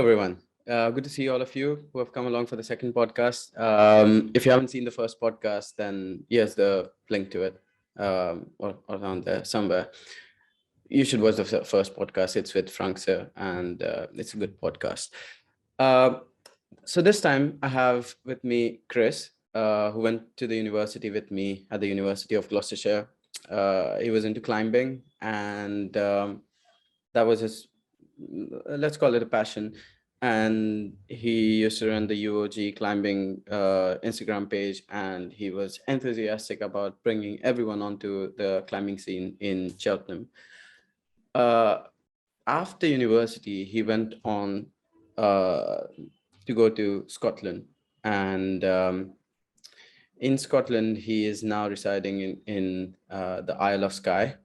everyone. Good to see all of you who have come along for the second podcast. If you haven't seen the first podcast, then here's the link to it, or around there somewhere. You should watch the first podcast. It's with Frank Sir, and it's a good podcast. Uh, so this time I have with me Chris, who went to the university with me at the University of Gloucestershire. He was into climbing, and that was his, let's call it a passion. And he used to run the UOG climbing Instagram page, and he was enthusiastic about bringing everyone onto the climbing scene in Cheltenham. After university, he went on to go to Scotland, and in Scotland, he is now residing in the Isle of Skye,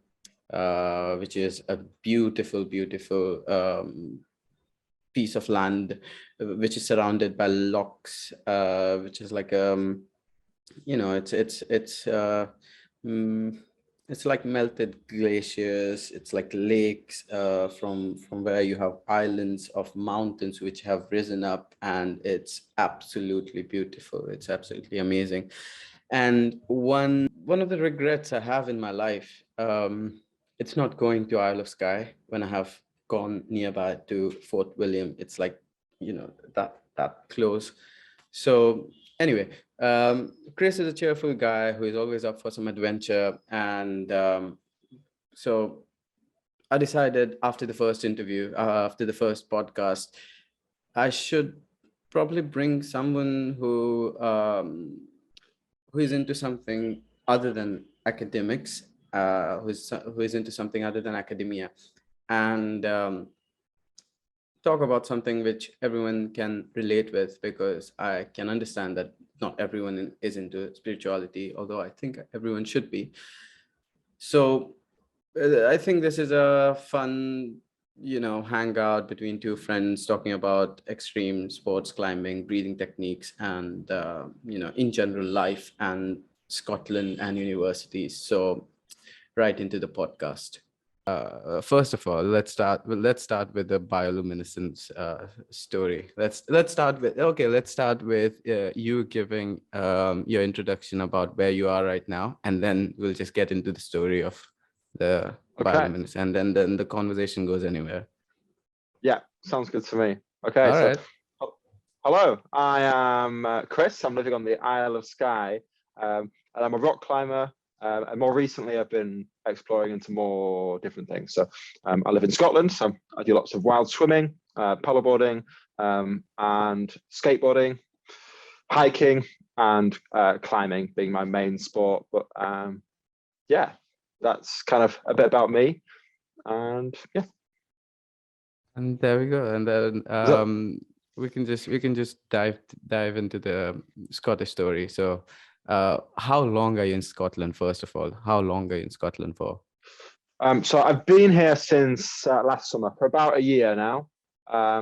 which is a beautiful, beautiful piece of land, which is surrounded by lochs, which is like it's like melted glaciers. It's like lakes from where you have islands of mountains which have risen up, and it's absolutely beautiful. It's absolutely amazing. And one of the regrets I have in my life, it's not going to Isle of Skye when I have gone nearby to Fort William. It's like, that close. So anyway, Chris is a cheerful guy who is always up for some adventure. And so I decided after the first interview, after the first podcast, I should probably bring someone who is into something other than academics, who is into something other than academia, and talk about something which everyone can relate with, because I can understand that not everyone is into spirituality, although I think everyone should be. So I think this is a fun, hangout between two friends talking about extreme sports, climbing, breathing techniques, and, in general life and Scotland and universities. So right into the podcast. First of all, let's start with the bioluminescence story. Let's start with you giving your introduction about where you are right now, and then we'll just get into the story of the bioluminescence, and then the conversation goes anywhere. Yeah, sounds good to me. Okay, all right. Hello, I am Chris. I'm living on the Isle of Skye, and I'm a rock climber. And more recently, I've been exploring into more different things. So I live in Scotland, so I do lots of wild swimming, paddleboarding, and skateboarding, hiking, and climbing being my main sport. But yeah, that's kind of a bit about me. And yeah. And there we go. And then we can just dive into the Scottish story. So how long are you in Scotland, first of all? How long are you in Scotland for? So I've been here since last summer, for about a year now.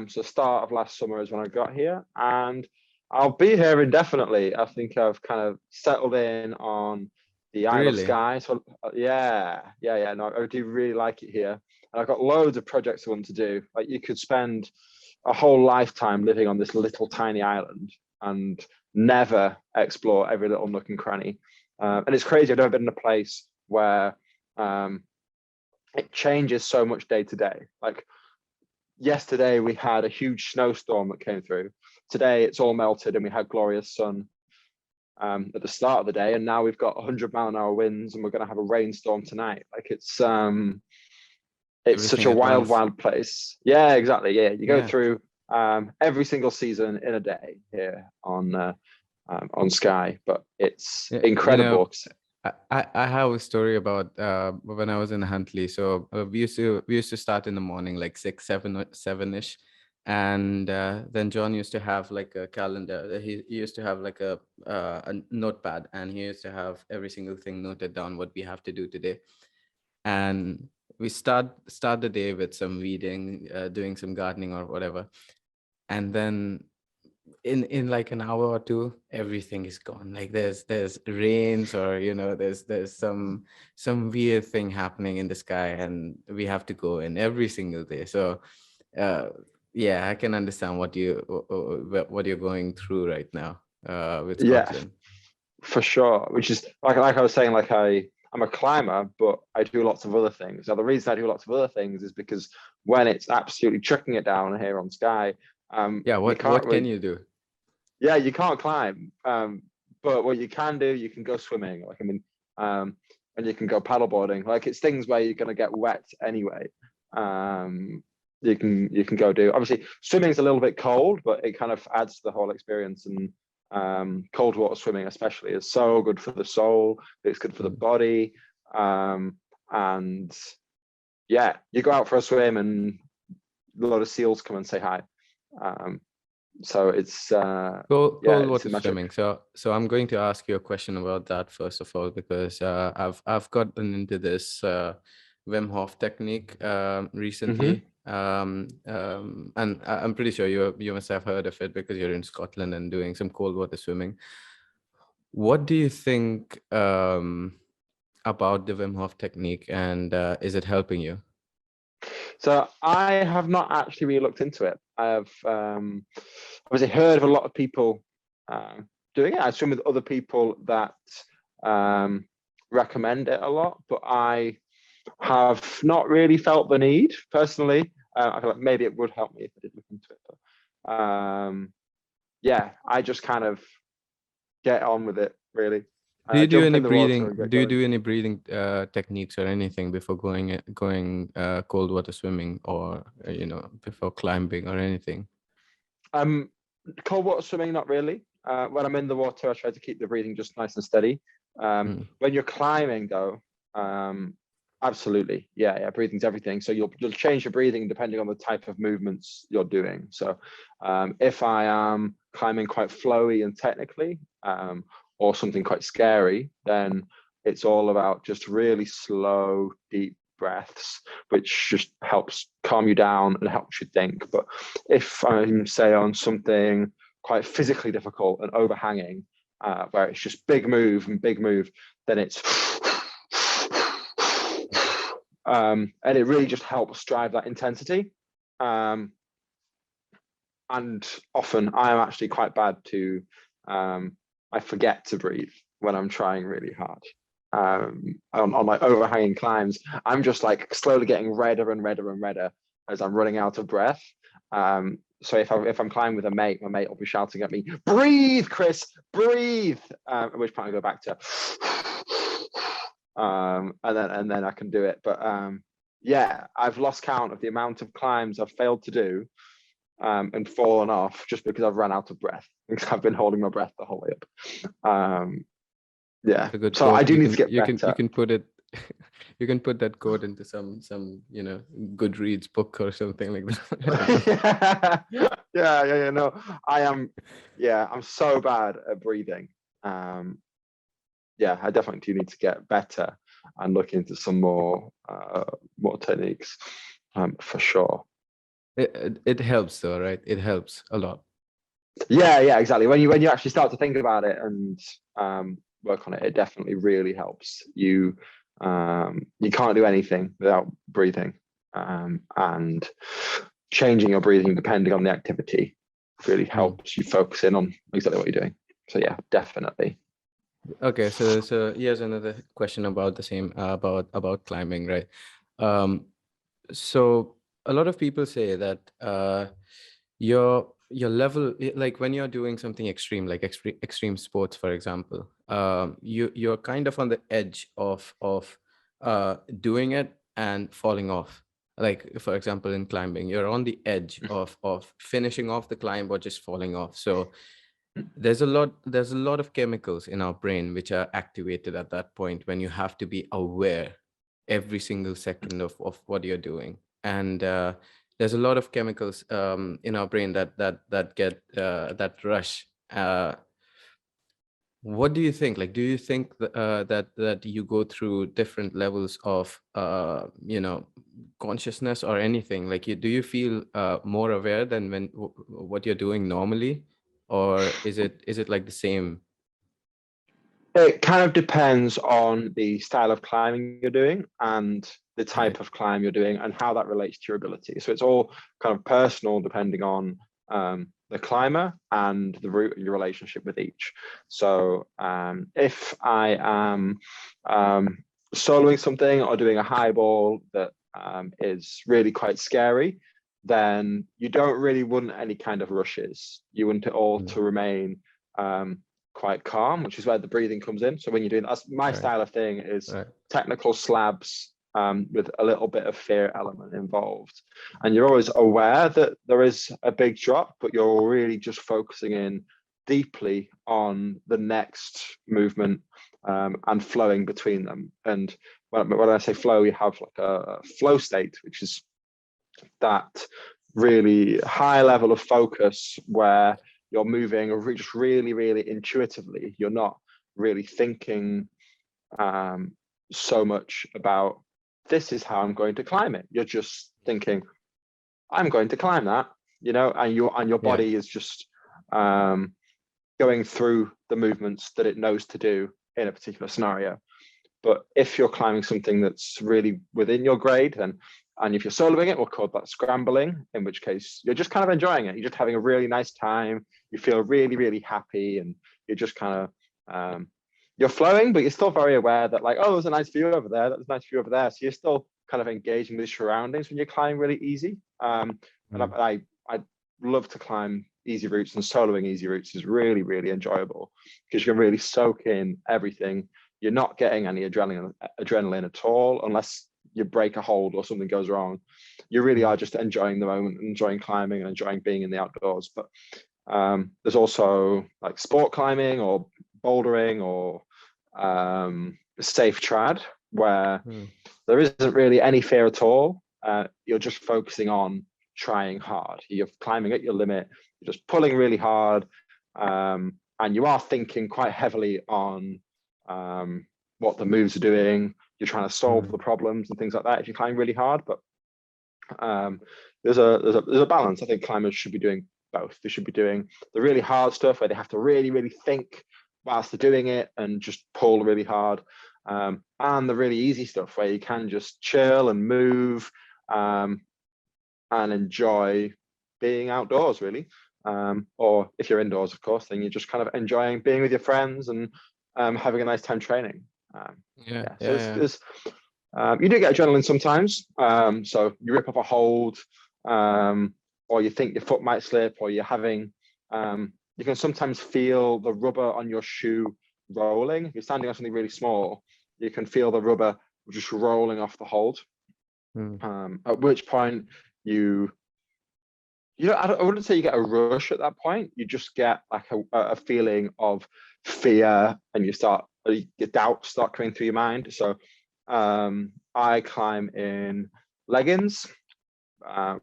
So start of last summer is when I got here, and I'll be here indefinitely. I think I've kind of settled in on the Isle of Skye. So yeah. No, I do really like it here. And I've got loads of projects I want to do. Like, you could spend a whole lifetime living on this little tiny island and never explore every little nook and cranny. And it's crazy. I've never been in a place where it changes so much day to day. Like, yesterday we had a huge snowstorm that came through. Today it's all melted and we had glorious sun at the start of the day, and now we've got 100-mile-an-hour winds, and we're going to have a rainstorm tonight. Like, it's such a wild place. Yeah, exactly. Yeah, you go through every single season in a day here on Skye, but it's incredible. I have a story about when I was in Huntley. So we used to start in the morning, like 6, 7-ish, and then John used to have like a calendar. He used to have like a notepad, and he used to have every single thing noted down what we have to do today. And we start the day with some weeding, doing some gardening or whatever, and then in like an hour or two, everything is gone. Like there's rains, or there's some weird thing happening in the sky, and we have to go in every single day. So Yeah, I can understand what you're going through right now with Yeah, Scotland. for sure. Which is like I was saying, like I'm a climber, but I do lots of other things. Now the reason I do lots of other things is because when it's absolutely chucking it down here on Skye, Yeah, you can't what can really, you do? yeah, you can't climb. But what you can do, you can go swimming. Like, I mean, and you can go paddleboarding. Like, it's things where you're gonna get wet anyway. Um, you can go do. Obviously, swimming's a little bit cold, but it kind of adds to the whole experience. And cold water swimming, especially, is so good for the soul. It's good for the Mm. body. And yeah, you go out for a swim, and a lot of seals come and say hi. So it's yeah, Cold it's water a magic. swimming. So I'm going to ask you a question about that first of all, because I've gotten into this Wim Hof technique Mm-hmm. recently. And I'm pretty sure you must have heard of it because you're in Scotland and doing some cold water swimming. What do you think about the Wim Hof technique, and is it helping you? So I have not actually really looked into it. I've obviously heard of a lot of people doing it. I swim with other people that recommend it a lot, but I have not really felt the need personally. I feel like maybe it would help me if I did look into it. But, yeah, I just kind of get on with it, really. Do you do Jump any in the water breathing? and get Do you going. do any breathing techniques or anything before going cold water swimming, or before climbing or anything? Um, Cold water swimming, not really. When I'm in the water, I try to keep the breathing just nice and steady. Mm. When you're climbing, though, absolutely, yeah, breathing's everything. So you'll change your breathing depending on the type of movements you're doing. So if I am climbing quite flowy and technically, or something quite scary, then it's all about just really slow, deep breaths, which just helps calm you down and helps you think. But if I'm, say, on something quite physically difficult and overhanging, where it's just big move and big move, then it's and it really just helps drive that intensity. And often I am actually quite bad to I forget to breathe when I'm trying really hard. On my overhanging climbs, I'm just like slowly getting redder and redder and redder as I'm running out of breath. So if I'm climbing with a mate, my mate will be shouting at me, "Breathe, Chris, breathe!" At which point I go back to, and then I can do it. But yeah, I've lost count of the amount of climbs I've failed to do and fallen off just because I've run out of breath because I've been holding my breath the whole way up. Yeah, It's a good so I quote. do need to get You better. can put it. You can put that quote into some Goodreads book or something like that. Yeah. No, I am. Yeah, I'm so bad at breathing. Yeah, I definitely do need to get better and look into some more techniques for sure. It helps though, right? It helps a lot. Yeah, exactly. When you actually start to think about it and work on it, it definitely really helps. You can't do anything without breathing, and changing your breathing depending on the activity really Mm. helps you focus in on exactly what you're doing. So yeah, definitely. Okay, so here's another question about the same about climbing, right? Um, so a lot of people say that your level, like when you're doing something extreme, like extreme sports, for example, you're kind of on the edge of doing it and falling off. Like for example, in climbing, you're on the edge of finishing off the climb or just falling off. So there's a lot of chemicals in our brain which are activated at that point when you have to be aware every single second of what you're doing. And there's a lot of chemicals in our brain that get that rush. What do you think? Like, do you think that you go through different levels of consciousness or anything? Like, do you feel more aware than when what you're doing normally, or is it like the same? It kind of depends on the style of climbing you're doing and the type Right. of climb you're doing and how that relates to your ability. So it's all kind of personal depending on the climber and the route and your relationship with each. So if I am soloing something or doing a highball that is really quite scary, then you don't really want any kind of rushes. You want it all Mm. to remain quite calm, which is where the breathing comes in. So when you're doing that's my Right. style of thing is Right. technical slabs with a little bit of fear element involved. And you're always aware that there is a big drop, but you're really just focusing in deeply on the next movement and flowing between them. And when I say flow, you have like a flow state, which is that really high level of focus where you're moving just really, really intuitively. You're not really thinking so much about this is how I'm going to climb it. You're just thinking, I'm going to climb that, and your Yeah. body is just going through the movements that it knows to do in a particular scenario. But if you're climbing something that's really within your grade, and if you're soloing it, we'll call that scrambling, in which case you're just kind of enjoying it. You're just having a really nice time. You feel really, really happy, and you're just kind of you're flowing, but you're still very aware that like, oh, there's a nice view over there. There's a nice view over there. So you're still kind of engaging with surroundings when you're climbing really easy. And I love to climb easy routes, and soloing easy routes is really, really enjoyable because you can really soak in everything. You're not getting any adrenaline at all unless you break a hold or something goes wrong. You really are just enjoying the moment, enjoying climbing and enjoying being in the outdoors. But there's also like sport climbing or bouldering or safe trad where there isn't really any fear at all. You're just focusing on trying hard. You're climbing at your limit. You're just pulling really hard. And you are thinking quite heavily on what the moves are doing. You're trying to solve the problems and things like that if you climb really hard. But there's a balance. I think climbers should be doing both. They should be doing the really hard stuff where they have to really, really think whilst they're doing it and just pull really hard. And the really easy stuff where you can just chill and move and enjoy being outdoors, really. Or if you're indoors, of course, then you're just kind of enjoying being with your friends and having a nice time training. So you do get adrenaline sometimes. So you rip up a hold, or you think your foot might slip, or you're having, you can sometimes feel the rubber on your shoe rolling. If you're standing on something really small, you can feel the rubber just rolling off the hold. At which point I wouldn't say you get a rush at that point. You just get like a feeling of fear, and your doubts start coming through your mind. So I climb in leggings.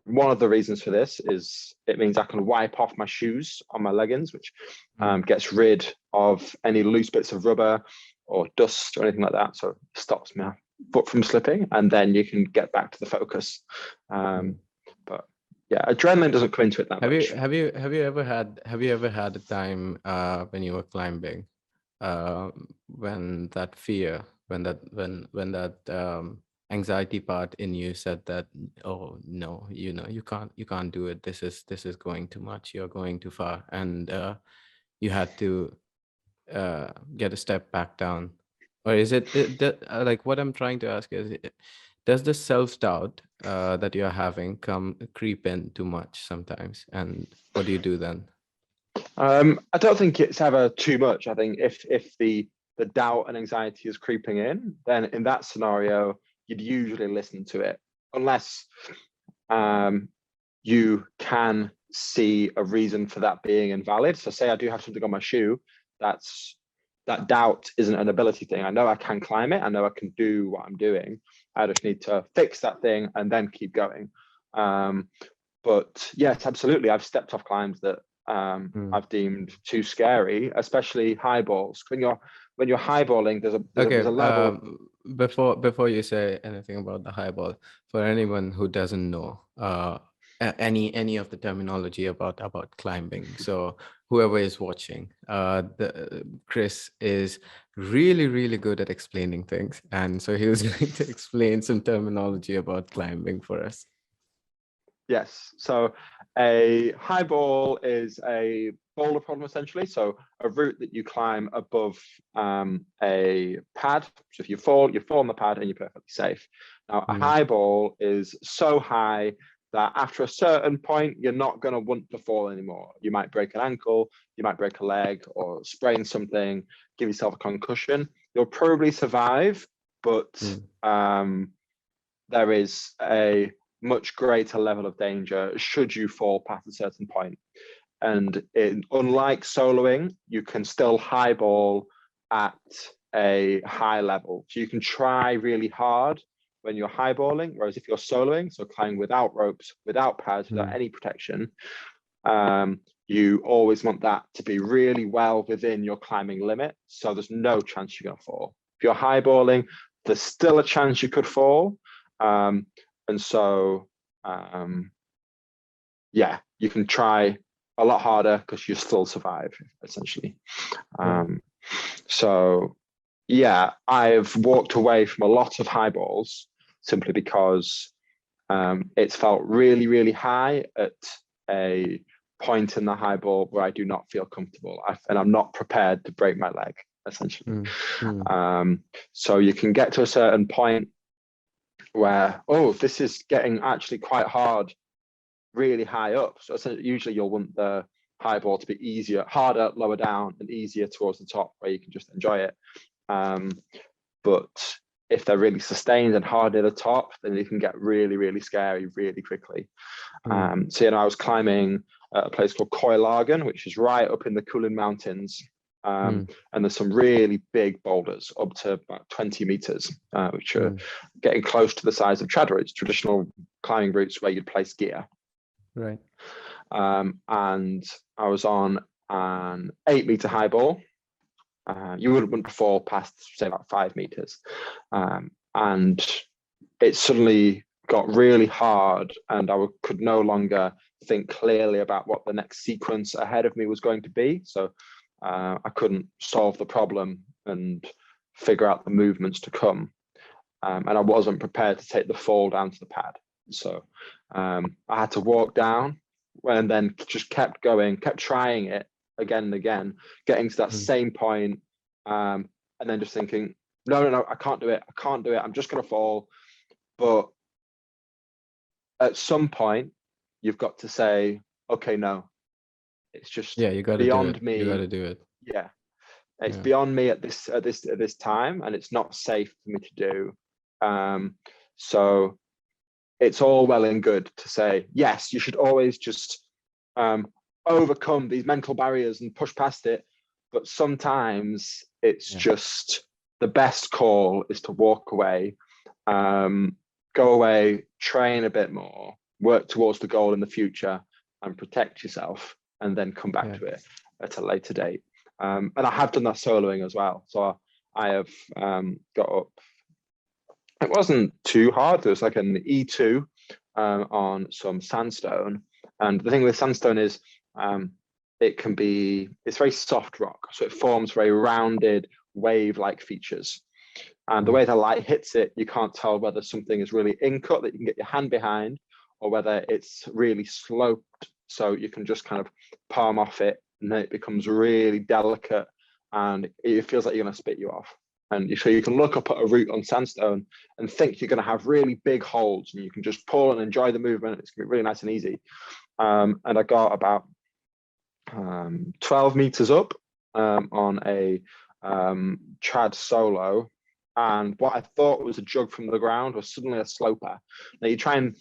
One of the reasons for this is it means I can wipe off my shoes on my leggings, which gets rid of any loose bits of rubber or dust or anything like that. So it stops my foot from slipping, and then you can get back to the focus. But yeah, adrenaline doesn't come into it that much. Have you ever had a time when you were climbing when that fear, when that anxiety part in you said that, oh no, you can't do it, this is going too much, you're going too far, and you had to get a step back down? Or is it like, what I'm trying to ask is, does the self-doubt that you're having creep in too much sometimes, and what do you do then? I don't think it's ever too much. I think if the doubt and anxiety is creeping in, then in that scenario, you'd usually listen to it, unless you can see a reason for that being invalid. So say I do have something on my shoe, that doubt isn't an ability thing. I know I can climb it. I know I can do what I'm doing. I just need to fix that thing and then keep going. But yes, absolutely. I've stepped off climbs that I've deemed too scary, especially high balls. When you're highballing, there's a level. Before you say anything about the highball, for anyone who doesn't know any of the terminology about climbing, so whoever is watching, Chris is really, really good at explaining things. And so he was going to explain some terminology about climbing for us. Yes. So a high ball is a boulder problem essentially. So a route that you climb above a pad. So if you fall on the pad and you're perfectly safe. Now a high ball is so high that after a certain point, you're not going to want to fall anymore. You might break an ankle, you might break a leg or sprain something, give yourself a concussion. You'll probably survive, but there is a much greater level of danger should you fall past a certain point. And unlike soloing, you can still highball at a high level. So you can try really hard when you're highballing, whereas if you're soloing, so climbing without ropes, without pads, without any protection, you always want that to be really well within your climbing limit. So there's no chance you're going to fall. If you're highballing, there's still a chance you could fall. And so, yeah, you can try a lot harder because you still survive, essentially. So, yeah, I've walked away from a lot of highballs simply because it's felt really, really high at a point in the highball where I do not feel comfortable and I'm not prepared to break my leg, essentially. So you can get to a certain point where, oh, this is getting actually quite hard, really high up. So usually you'll want the highball to be easier, harder, lower down, and easier towards the top where you can just enjoy it. But if they're really sustained and hard near the top, then you can get really, really scary really quickly. So, I was climbing at a place called Coilagen, which is right up in the Culin Mountains. And there's some really big boulders up to about 20 meters, which are getting close to the size of trad routes, traditional climbing routes where you'd place gear. Right. And I was on an 8-meter high ball. You wouldn't want to fall past, say, about 5 meters. And it suddenly got really hard and I could no longer think clearly about what the next sequence ahead of me was going to be. So I couldn't solve the problem and figure out the movements to come. And I wasn't prepared to take the fall down to the pad. So I had to walk down and then just kept going, kept trying it again and again, getting to that same point, and then just thinking, no, I can't do it. I'm just going to fall. But at some point, you've got to say, okay, no, it's just you got to beyond me. You got to do it. Yeah, it's beyond me at this time, and it's not safe for me to do. So it's all well and good to say, yes, you should always just overcome these mental barriers and push past it. But sometimes it's just the best call is to walk away, go away, train a bit more, work towards the goal in the future and protect yourself, and then come back to it at a later date. And I have done that soloing as well. So I have got up. It wasn't too hard. There was like an E2 on some sandstone. And the thing with sandstone is it's very soft rock. So it forms very rounded wave-like features. And the way the light hits it, you can't tell whether something is really in-cut that you can get your hand behind or whether it's really sloped. So you can just kind of palm off it and then it becomes really delicate and it feels like you're going to spit you off. And so you can look up at a route on sandstone and think you're going to have really big holds and you can just pull and enjoy the movement. It's going to be really nice and easy. And I got about 12 meters up on a trad solo. And what I thought was a jug from the ground was suddenly a sloper. Now you try and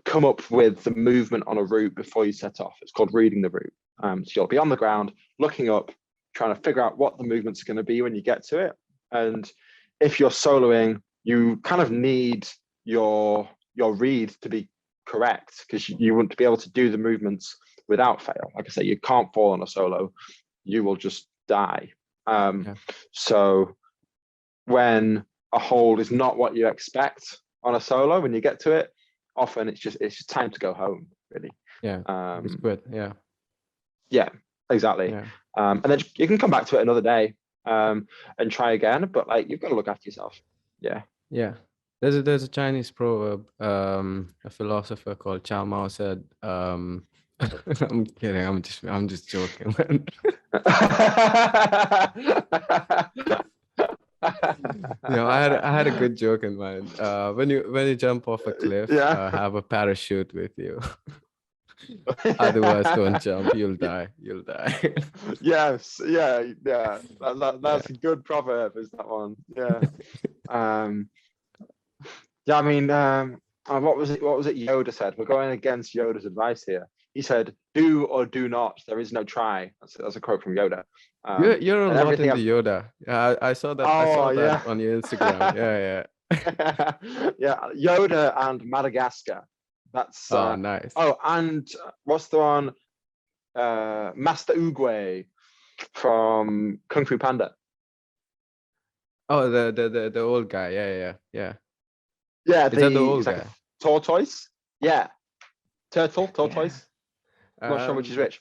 come up with the movement on a route before you set off. It's called reading the route. So you'll be on the ground, looking up, trying to figure out what the movement's going to be when you get to it. And if you're soloing, you kind of need your read to be correct because you want to be able to do the movements without fail. Like I say, you can't fall on a solo, you will just die. So when a hold is not what you expect on a solo, when you get to it, often it's just time to go home, really. It's good. Yeah, exactly. Yeah. And then you can come back to it another day, and try again. But like, you've got to look after yourself. Yeah. Yeah. There's a Chinese proverb, a philosopher called Chow Mao said, I'm kidding, I'm just joking, man. I had a good joke in mind. When you jump off a cliff, Yeah. have a parachute with you. Otherwise, don't jump. You'll die. You'll die. Yes. Yeah. Yeah. Yeah. That's a good proverb. Is that one? Yeah. Um. Yeah. I mean, what was it? What was it? Yoda said. We're going against Yoda's advice here. He said, "Do or do not. There is no try." That's a quote from Yoda. You're a And lot everything into I've. Yoda. Yeah, I saw that. I Oh saw that yeah. on your Instagram. Yeah, yeah. Yeah. Yoda and Madagascar. That's. Oh, nice. Oh, and what's the one? Master Oogway from Kung Fu Panda. Oh, the old guy. Yeah, yeah, yeah. Yeah, Is that the he's old like a guy? tortoise. Yeah, Yeah. tortoise. I'm not sure which is Um, which.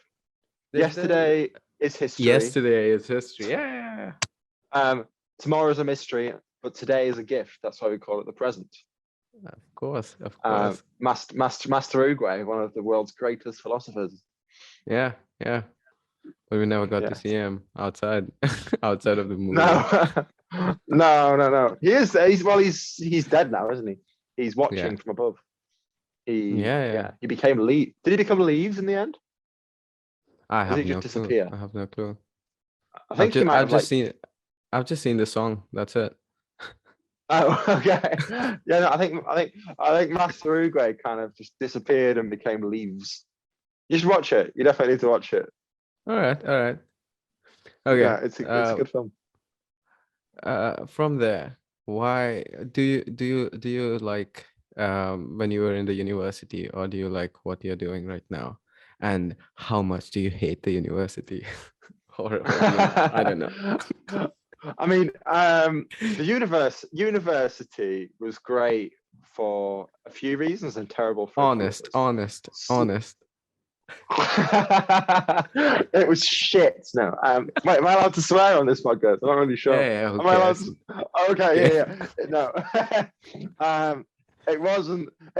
there's Yesterday is history. yesterday is history. Yeah, Tomorrow is a mystery, but today is a gift. That's why we call it the present. of course, of course. Master Oogway, one of the world's greatest philosophers. Yeah, yeah. But we never got to Yeah. see him outside, outside of the movie. No, no. He's dead now, isn't he? He's Yeah, watching from above. yeah, yeah. He became leaves. Did he become leaves in the end? I Or did have he just no clue. disappear? I have no clue. I think he might I've have just like. seen the song. That's it. Oh, okay. Yeah, no, I think Master Oogway kind of just disappeared and became leaves. You should watch it. You definitely need to watch it. All right, all right. Yeah, Okay. it's a good film. From there, why do you like when you were in the university, or do you like what you're doing right now? And how much do you hate the university? Or do you not? I don't know. I mean, the university was great for a few reasons and terrible for a couple of Honest, us. honest, honest. It was shit. No. Wait, am I allowed to swear on this podcast? I'm not really sure. Yeah, who Am I allowed cares? to? Okay, yeah. No. It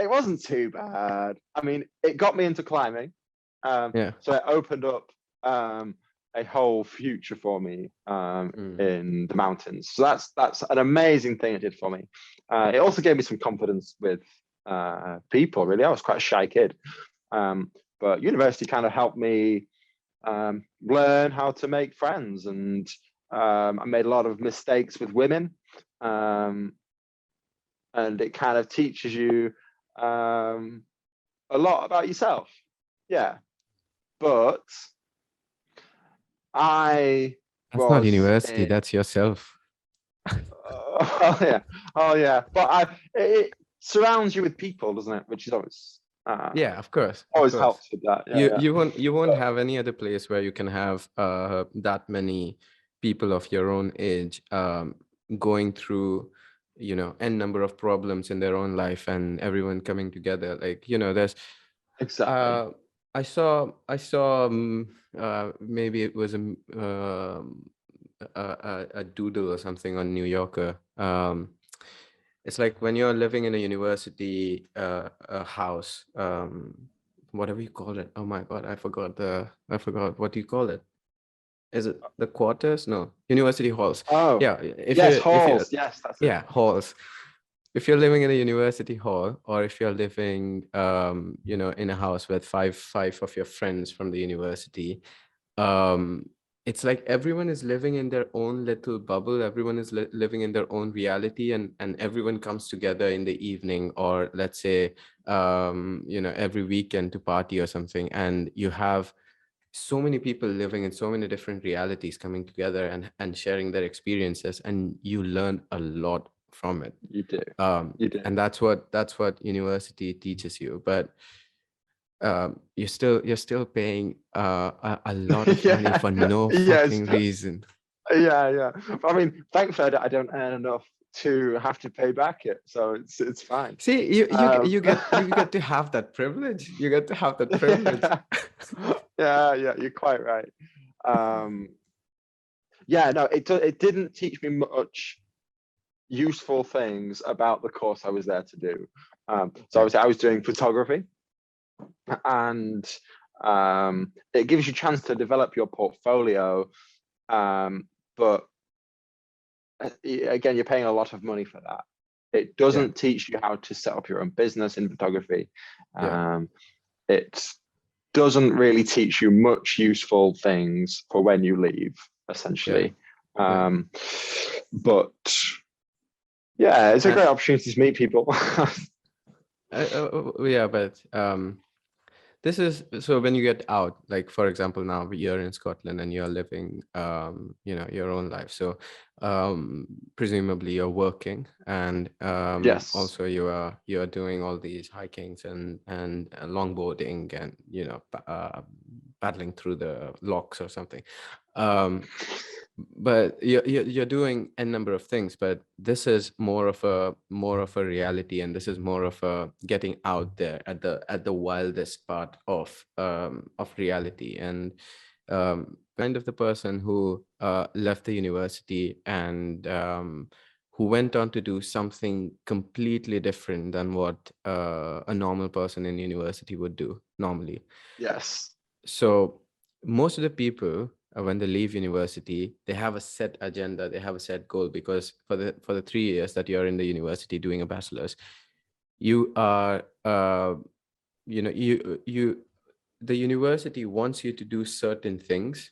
wasn't too bad. I mean, it got me into climbing. Yeah. So it opened up a whole future for me in the mountains. So that's an amazing thing it did for me. It also gave me some confidence with people. Really, I was quite a shy kid. But university kind of helped me learn how to make friends, and I made a lot of mistakes with women, and it kind of teaches you a lot about yourself. Yeah, but I That's not was university, that's yourself. oh yeah, but it surrounds you with people, doesn't it? Which is always Yeah, of course, of always course. helps with that. You won't have any other place where you can have that many people of your own age going through n number of problems in their own life, and everyone coming together. Like, there's Exactly. I saw maybe it was a doodle or something on New Yorker. It's like when you're living in a university a house, whatever you call it. Oh my God, I forgot what do you call it? Is it the quarters? No, university halls. Oh, Yeah, yes, halls. Yes, that's it. yeah, halls. If you're living in a university hall, or if you're living in a house with five of your friends from the university, um it's like everyone is living in their own little bubble. Everyone is living in their own reality, and everyone comes together in the evening, or let's say every weekend to party or something. And you have so many people living in so many different realities coming together and sharing their experiences, and you learn a lot from it. You do. And that's what university teaches you. But you're still paying a lot of money Yeah. for no Yes. fucking reason. Yeah. I mean, thankfully, I don't earn enough to have to pay back it, so it's fine. See, you get to have that privilege. You get to have that privilege. Yeah, you're quite right. Yeah, no, it didn't teach me much useful things about the course I was there to do. So obviously I was doing photography, and it gives you a chance to develop your portfolio, but again, you're paying a lot of money for that. It doesn't teach you how to set up your own business in photography. It doesn't really teach you much useful things for when you leave, essentially. But yeah, it's a great opportunity to meet people. But this is so when you get out, like for example, now you're in Scotland and you're living, your own life. So presumably you're working, and Yes. also you are doing all these hikings and longboarding and paddling through the lochs or something. But you're doing a number of things, but this is more of a reality, and this is more of a getting out there at the wildest part of reality. And kind of the person who left the university and who went on to do something completely different than what a normal person in university would do normally. Yes. So most of the people, when they leave university, they have a set agenda, they have a set goal, because for the 3 years that you're in the university doing a bachelor's, you are the university wants you to do certain things,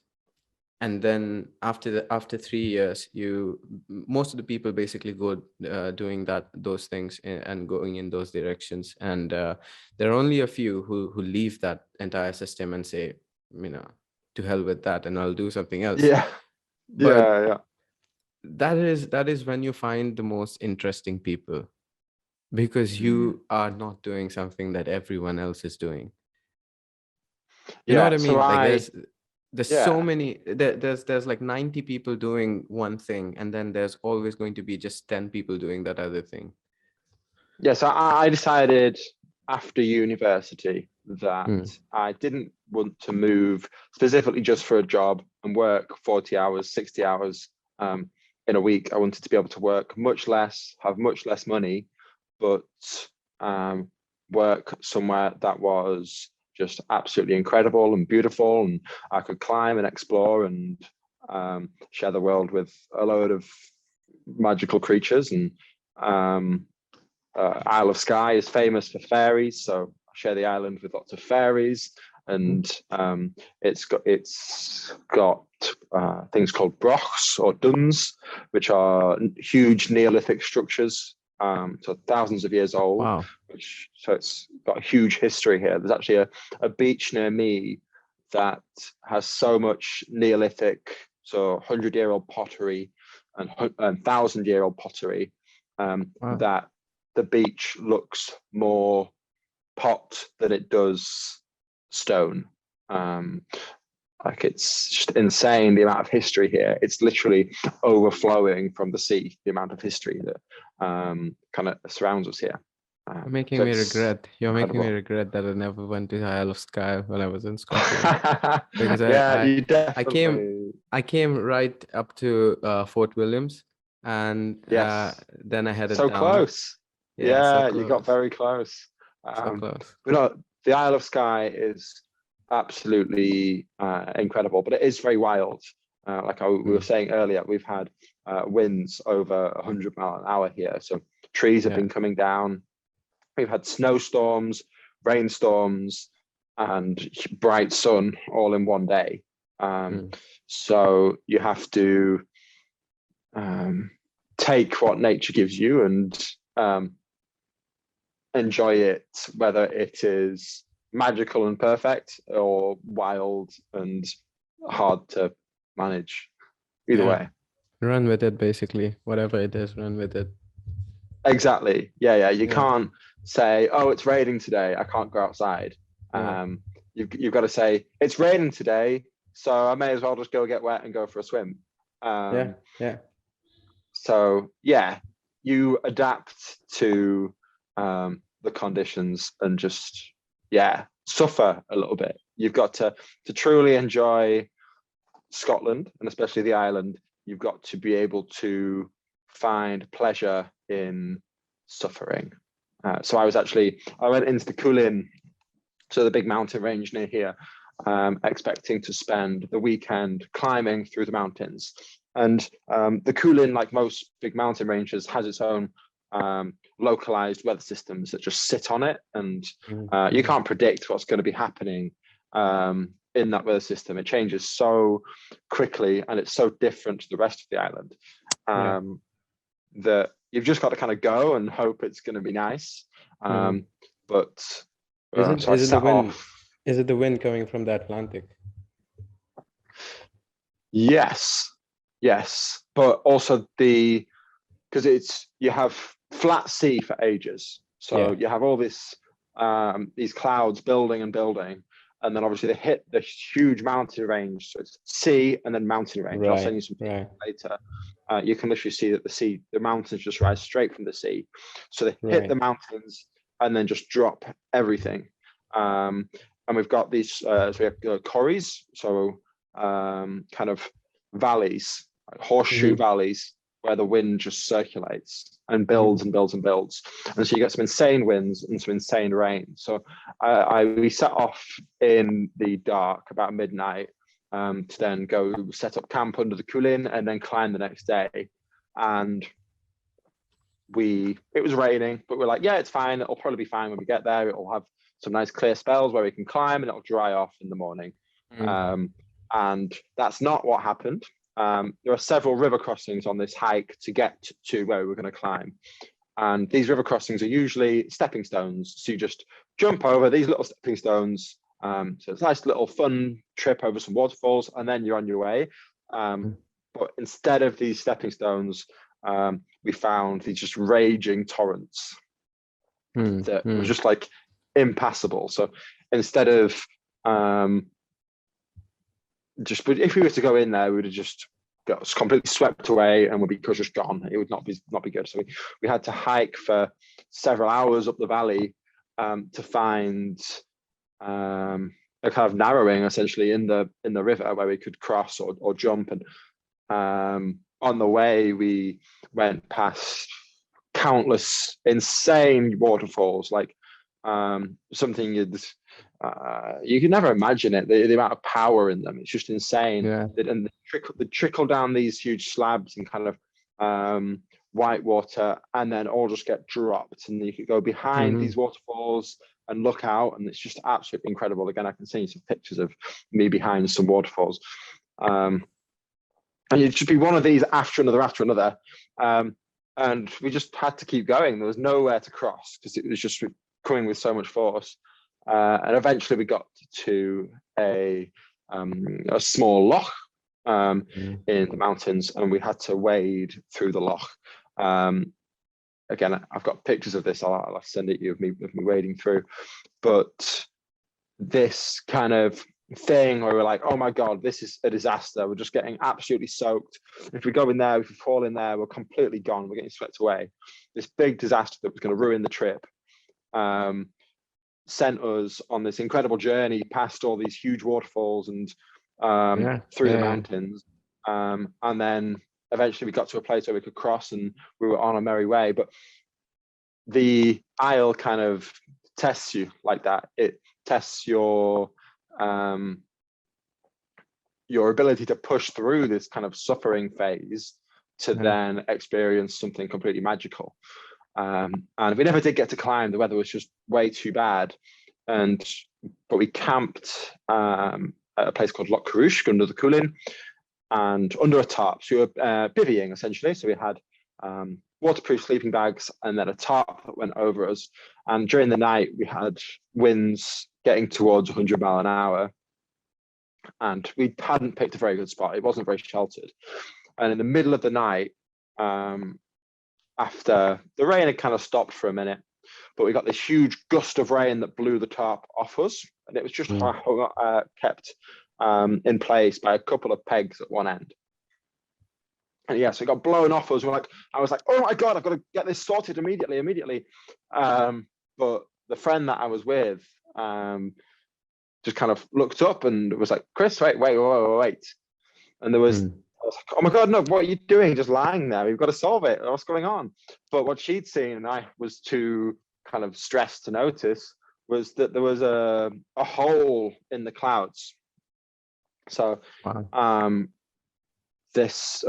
and then after 3 years, most of the people basically go doing those things and going in those directions, and there are only a few who leave that entire system and say, to hell with that, and I'll do something else. But that is when you find the most interesting people, because you are not doing something that everyone else is doing. You know what I mean? Like there's so many, there's like 90 people doing one thing, and then there's always going to be just 10 people doing that other thing. So I decided after university that I didn't want to move specifically just for a job and work 40 hours, 60 hours in a week. I wanted to be able to work much less, have much less money, but work somewhere that was just absolutely incredible and beautiful, and I could climb and explore and share the world with a load of magical creatures. And Isle of Skye is famous for fairies, so I share the island with lots of fairies, and it's got things called brochs or duns, which are huge Neolithic structures, so thousands of years old. Wow. So it's got a huge history here. There's actually a beach near me that has so much Neolithic, so 100-year-old pottery and 1,000-year-old pottery, that the beach looks more pot than it does stone. Like, it's just insane, the amount of history here. It's literally overflowing from the sea, the amount of history that kind of surrounds us here. You're making me regret that I never went to the Isle of Skye when I was in Scotland. Because I came right up to Fort Williams, and then I headed down. Close. So close. You got very close. So close. But the Isle of Skye is absolutely incredible, but it is very wild. Like we were saying earlier, we've had winds over 100 miles an hour here, so trees have been coming down. We've had snowstorms, rainstorms, and bright sun all in one day. So you have to take what nature gives you and enjoy it, whether it is magical and perfect or wild and hard to manage. Either way. Run with it, basically. Whatever it is, run with it. Exactly. You can't say, oh, it's raining today, I can't go outside. You've got to say, it's raining today, so I may as well just go get wet and go for a swim. So you adapt to the conditions and just suffer a little bit. You've got to truly enjoy Scotland, and especially the island. You've got to be able to find pleasure in suffering. So I went into the Cuillin, so the big mountain range near here, expecting to spend the weekend climbing through the mountains. And the Cuillin, like most big mountain ranges, has its own localized weather systems that just sit on it, and you can't predict what's going to be happening in that weather system. It changes so quickly, and it's so different to the rest of the island that you've just got to kind of go and hope it's going to be nice. But is it the wind coming from the Atlantic? Yes, but also because you have flat sea for ages, so you have all this these clouds building, and then obviously they hit the huge mountain range. So it's sea and then mountain range. I'll send you some pictures later. You can literally see that the mountains just rise straight from the sea. So they hit the mountains and then just drop everything. And we've got these, so we have corries, so kind of valleys, like horseshoe valleys, where the wind just circulates and builds and builds and builds. And so you get some insane winds and some insane rain. So we set off in the dark about midnight to then go set up camp under the Cuillin and then climb the next day. And it was raining, but we're like, yeah, it's fine. It'll probably be fine when we get there. It'll have some nice clear spells where we can climb and it'll dry off in the morning. And that's not what happened. There are several river crossings on this hike to get to where we're going to climb. And these river crossings are usually stepping stones. So you just jump over these little stepping stones. So it's a nice little fun trip over some waterfalls, and then you're on your way. But instead of these stepping stones, we found these just raging torrents that was just like impassable. So instead of but if we were to go in there, we would have just got completely swept away and would be just gone. It would not be good. So we had to hike for several hours up the valley to find a kind of narrowing essentially in the river where we could cross or jump. And on the way we went past countless insane waterfalls, like something you can never imagine it, the amount of power in them. It's just insane. And they trickle down these huge slabs and kind of white water, and then all just get dropped, and you could go behind these waterfalls and look out, and it's just absolutely incredible. Again, I can send you some pictures of me behind some waterfalls, and it'd just be one of these after another, and we just had to keep going. There was nowhere to cross because it was just coming with so much force. And eventually we got to a small loch in the mountains, and we had to wade through the loch. Again, I've got pictures of this. I'll send it you of me wading through. But this kind of thing where we're like, oh my God, this is a disaster. We're just getting absolutely soaked. If we go in there, if we fall in there, we're completely gone. We're getting swept away. This big disaster that was going to ruin the trip sent us on this incredible journey past all these huge waterfalls and through the mountains. And then eventually we got to a place where we could cross, and we were on a merry way. But the Isle kind of tests you like that. It tests your ability to push through this kind of suffering phase to then experience something completely magical. And we never did get to climb. The weather was just way too bad. But we camped at a place called Lochs under the Cuillin and under a tarp. So we were bivvying essentially. So we had waterproof sleeping bags and then a tarp that went over us. And during the night, we had winds getting towards 100 miles an hour. And we hadn't picked a very good spot. It wasn't very sheltered. And in the middle of the night, after the rain had kind of stopped for a minute, but we got this huge gust of rain that blew the tarp off us, and it was just kept in place by a couple of pegs at one end. And yeah, so it got blown off us. I was like, oh my God, I've got to get this sorted immediately. But the friend that I was with just kind of looked up and was like, Chris, wait. And there was, I was like, oh my God, no, what are you doing? Just lying there. We've got to solve it. What's going on? But what she'd seen, and I was too kind of stressed to notice, was that there was a hole in the clouds. So Wow. this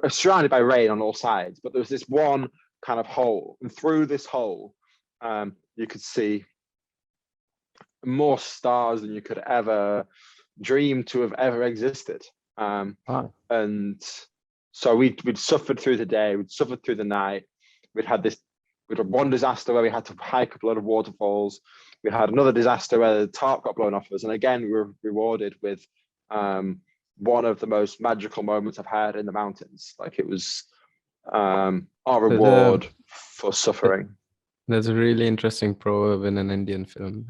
surrounded by rain on all sides, but there was this one kind of hole, and through this hole, you could see more stars than you could ever dream to have ever existed. Wow. And so we'd suffered through the day, we'd suffered through the night. We'd had one disaster where we had to hike up a lot of waterfalls. We had another disaster where the tarp got blown off us, and again we were rewarded with one of the most magical moments I've had in the mountains. Like, it was our reward for suffering. There's a really interesting proverb in an Indian film.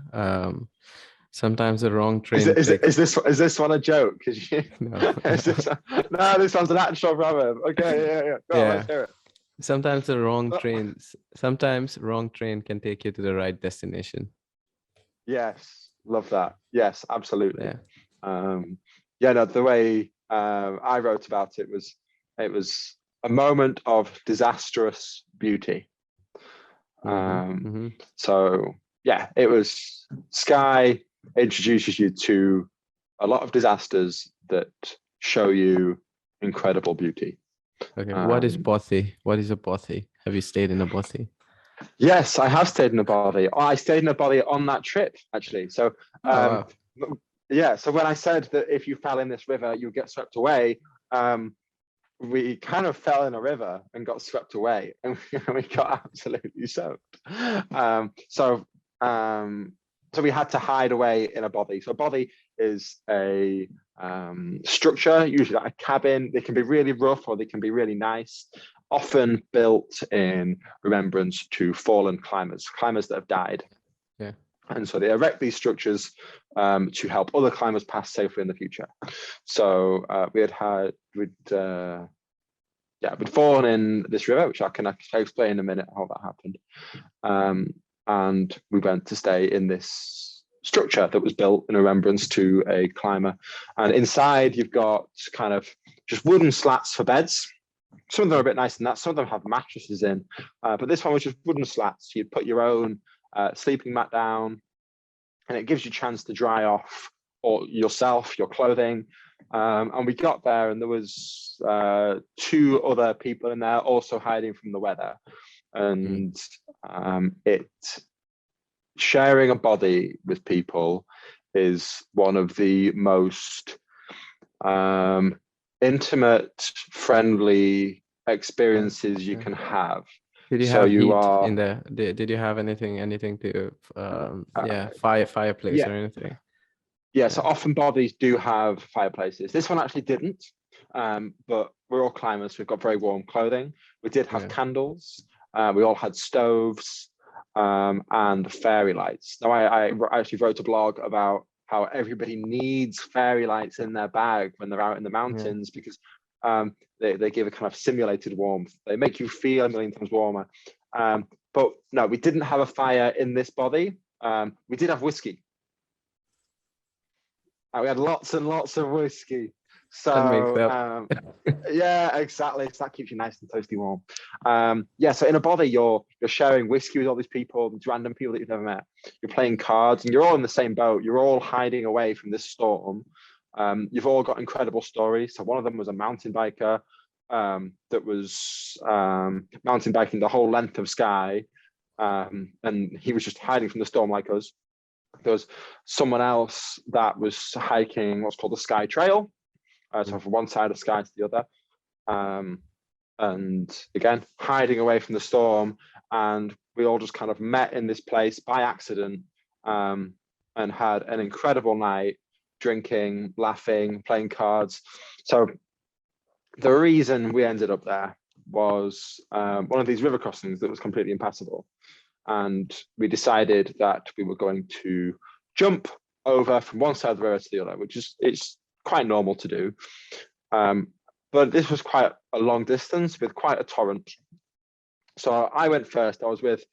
Sometimes the wrong train. Is this one a joke? No. No, this one's an actual proverb. Okay, yeah. Go on, let's hear it. Sometimes wrong train can take you to the right destination. Yes, love that. Yes, absolutely. Yeah. No, the way I wrote about it was a moment of disastrous beauty. So yeah, it was Skye introduces you to a lot of disasters that show you incredible beauty. Okay, what is bothy? What is a bothy? Have you stayed in a bothy? Yes, I have stayed in a bothy. I stayed in a bothy on that trip, actually. So Wow. yeah, so when I said that if you fell in this river, you'd get swept away, we kind of fell in a river and got swept away, and we got absolutely soaked. So we had to hide away in a bothy. So a bothy is a structure, usually like a cabin. They can be really rough or they can be really nice, often built in remembrance to fallen climbers that have died. Yeah. And so they erect these structures to help other climbers pass safely in the future. So we'd fallen in this river, which I can explain in a minute how that happened. And we went to stay in this structure that was built in remembrance to a climber. And inside you've got kind of just wooden slats for beds. Some of them are a bit nicer than that. Some of them have mattresses in, but this one was just wooden slats. You'd put your own sleeping mat down, and it gives you a chance to dry off or your clothing. And we got there, and there was 2 other people in there also hiding from the weather. And sharing a body with people is one of the most intimate, friendly experiences you can have. Did you have heat in there? Did you have anything to fireplace or anything? Yeah, so often bodies do have fireplaces. This one actually didn't, but we're all climbers. We've got very warm clothing. We did have candles. We all had stoves and fairy lights. Now, I actually wrote a blog about how everybody needs fairy lights in their bag when they're out in the mountains, because they give a kind of simulated warmth. They make you feel a million times warmer. But no, we didn't have a fire in this body. We did have whiskey. We had lots and lots of whiskey. So yeah, exactly. So that keeps you nice and toasty warm. So in a body, you're sharing whiskey with all these people, these random people that you've never met. You're playing cards, and you're all in the same boat. You're all hiding away from this storm. You've all got incredible stories. So one of them was a mountain biker that was mountain biking the whole length of Skye, and he was just hiding from the storm like us. There was someone else that was hiking what's called the Skye Trail, so from one side of Skye to the other, and again hiding away from the storm. And we all just kind of met in this place by accident, and had an incredible night, drinking, laughing, playing cards. So the reason we ended up there was one of these river crossings that was completely impassable. And we decided that we were going to jump over from one side of the river to the other, which is it's quite normal to do. But this was quite a long distance with quite a torrent. So I went first. I was with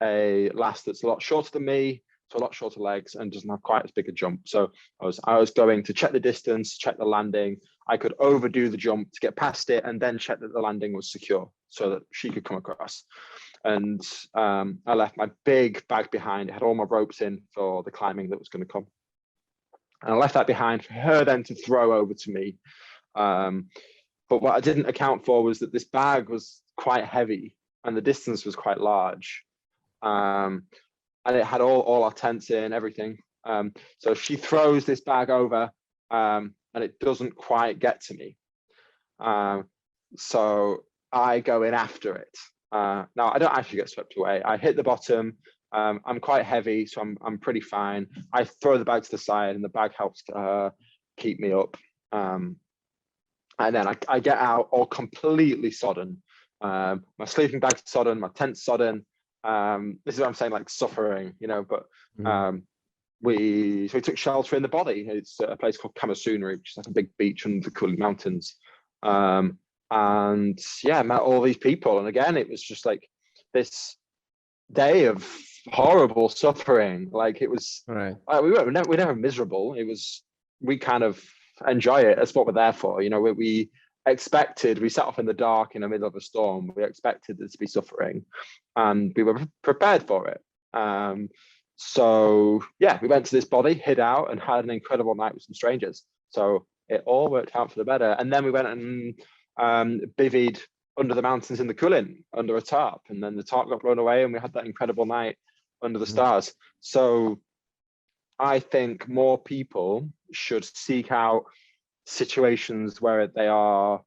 a lass that's a lot shorter than me, so a lot shorter legs, and doesn't have quite as big a jump. So I was going to check the distance, check the landing. I could overdo the jump to get past it, and then check that the landing was secure so that she could come across. And I left my big bag behind. It had all my ropes in for the climbing that was going to come. And I left that behind for her then to throw over to me. But what I didn't account for was that this bag was quite heavy and the distance was quite large. And it had all our tents in, everything. So she throws this bag over and it doesn't quite get to me. So I go in after it. Now I don't actually get swept away. I hit the bottom. I'm quite heavy, so I'm pretty fine. I throw the bag to the side and the bag helps keep me up. And then I get out all completely sodden. My sleeping bag's sodden, my tent's sodden. This is what I'm saying, like suffering, you know, but we took shelter in the body. It's a place called Kamasunari, which is like a big beach under the Cooley Mountains. And yeah, met all these people. And again, it was just like this day of horrible suffering. Like it was, Right. we're never miserable. It was, we kind of enjoy it. That's what we're there for. You know, we expected, we set off in the dark in the middle of a storm. We expected there to be suffering and we were prepared for it. So yeah, we went to this body, hid out and had an incredible night with some strangers. So it all worked out for the better. And then we went and bivvied under the mountains in the Culin under a tarp, and then the tarp got blown away and we had that incredible night under the stars. So I think more people should seek out situations where they are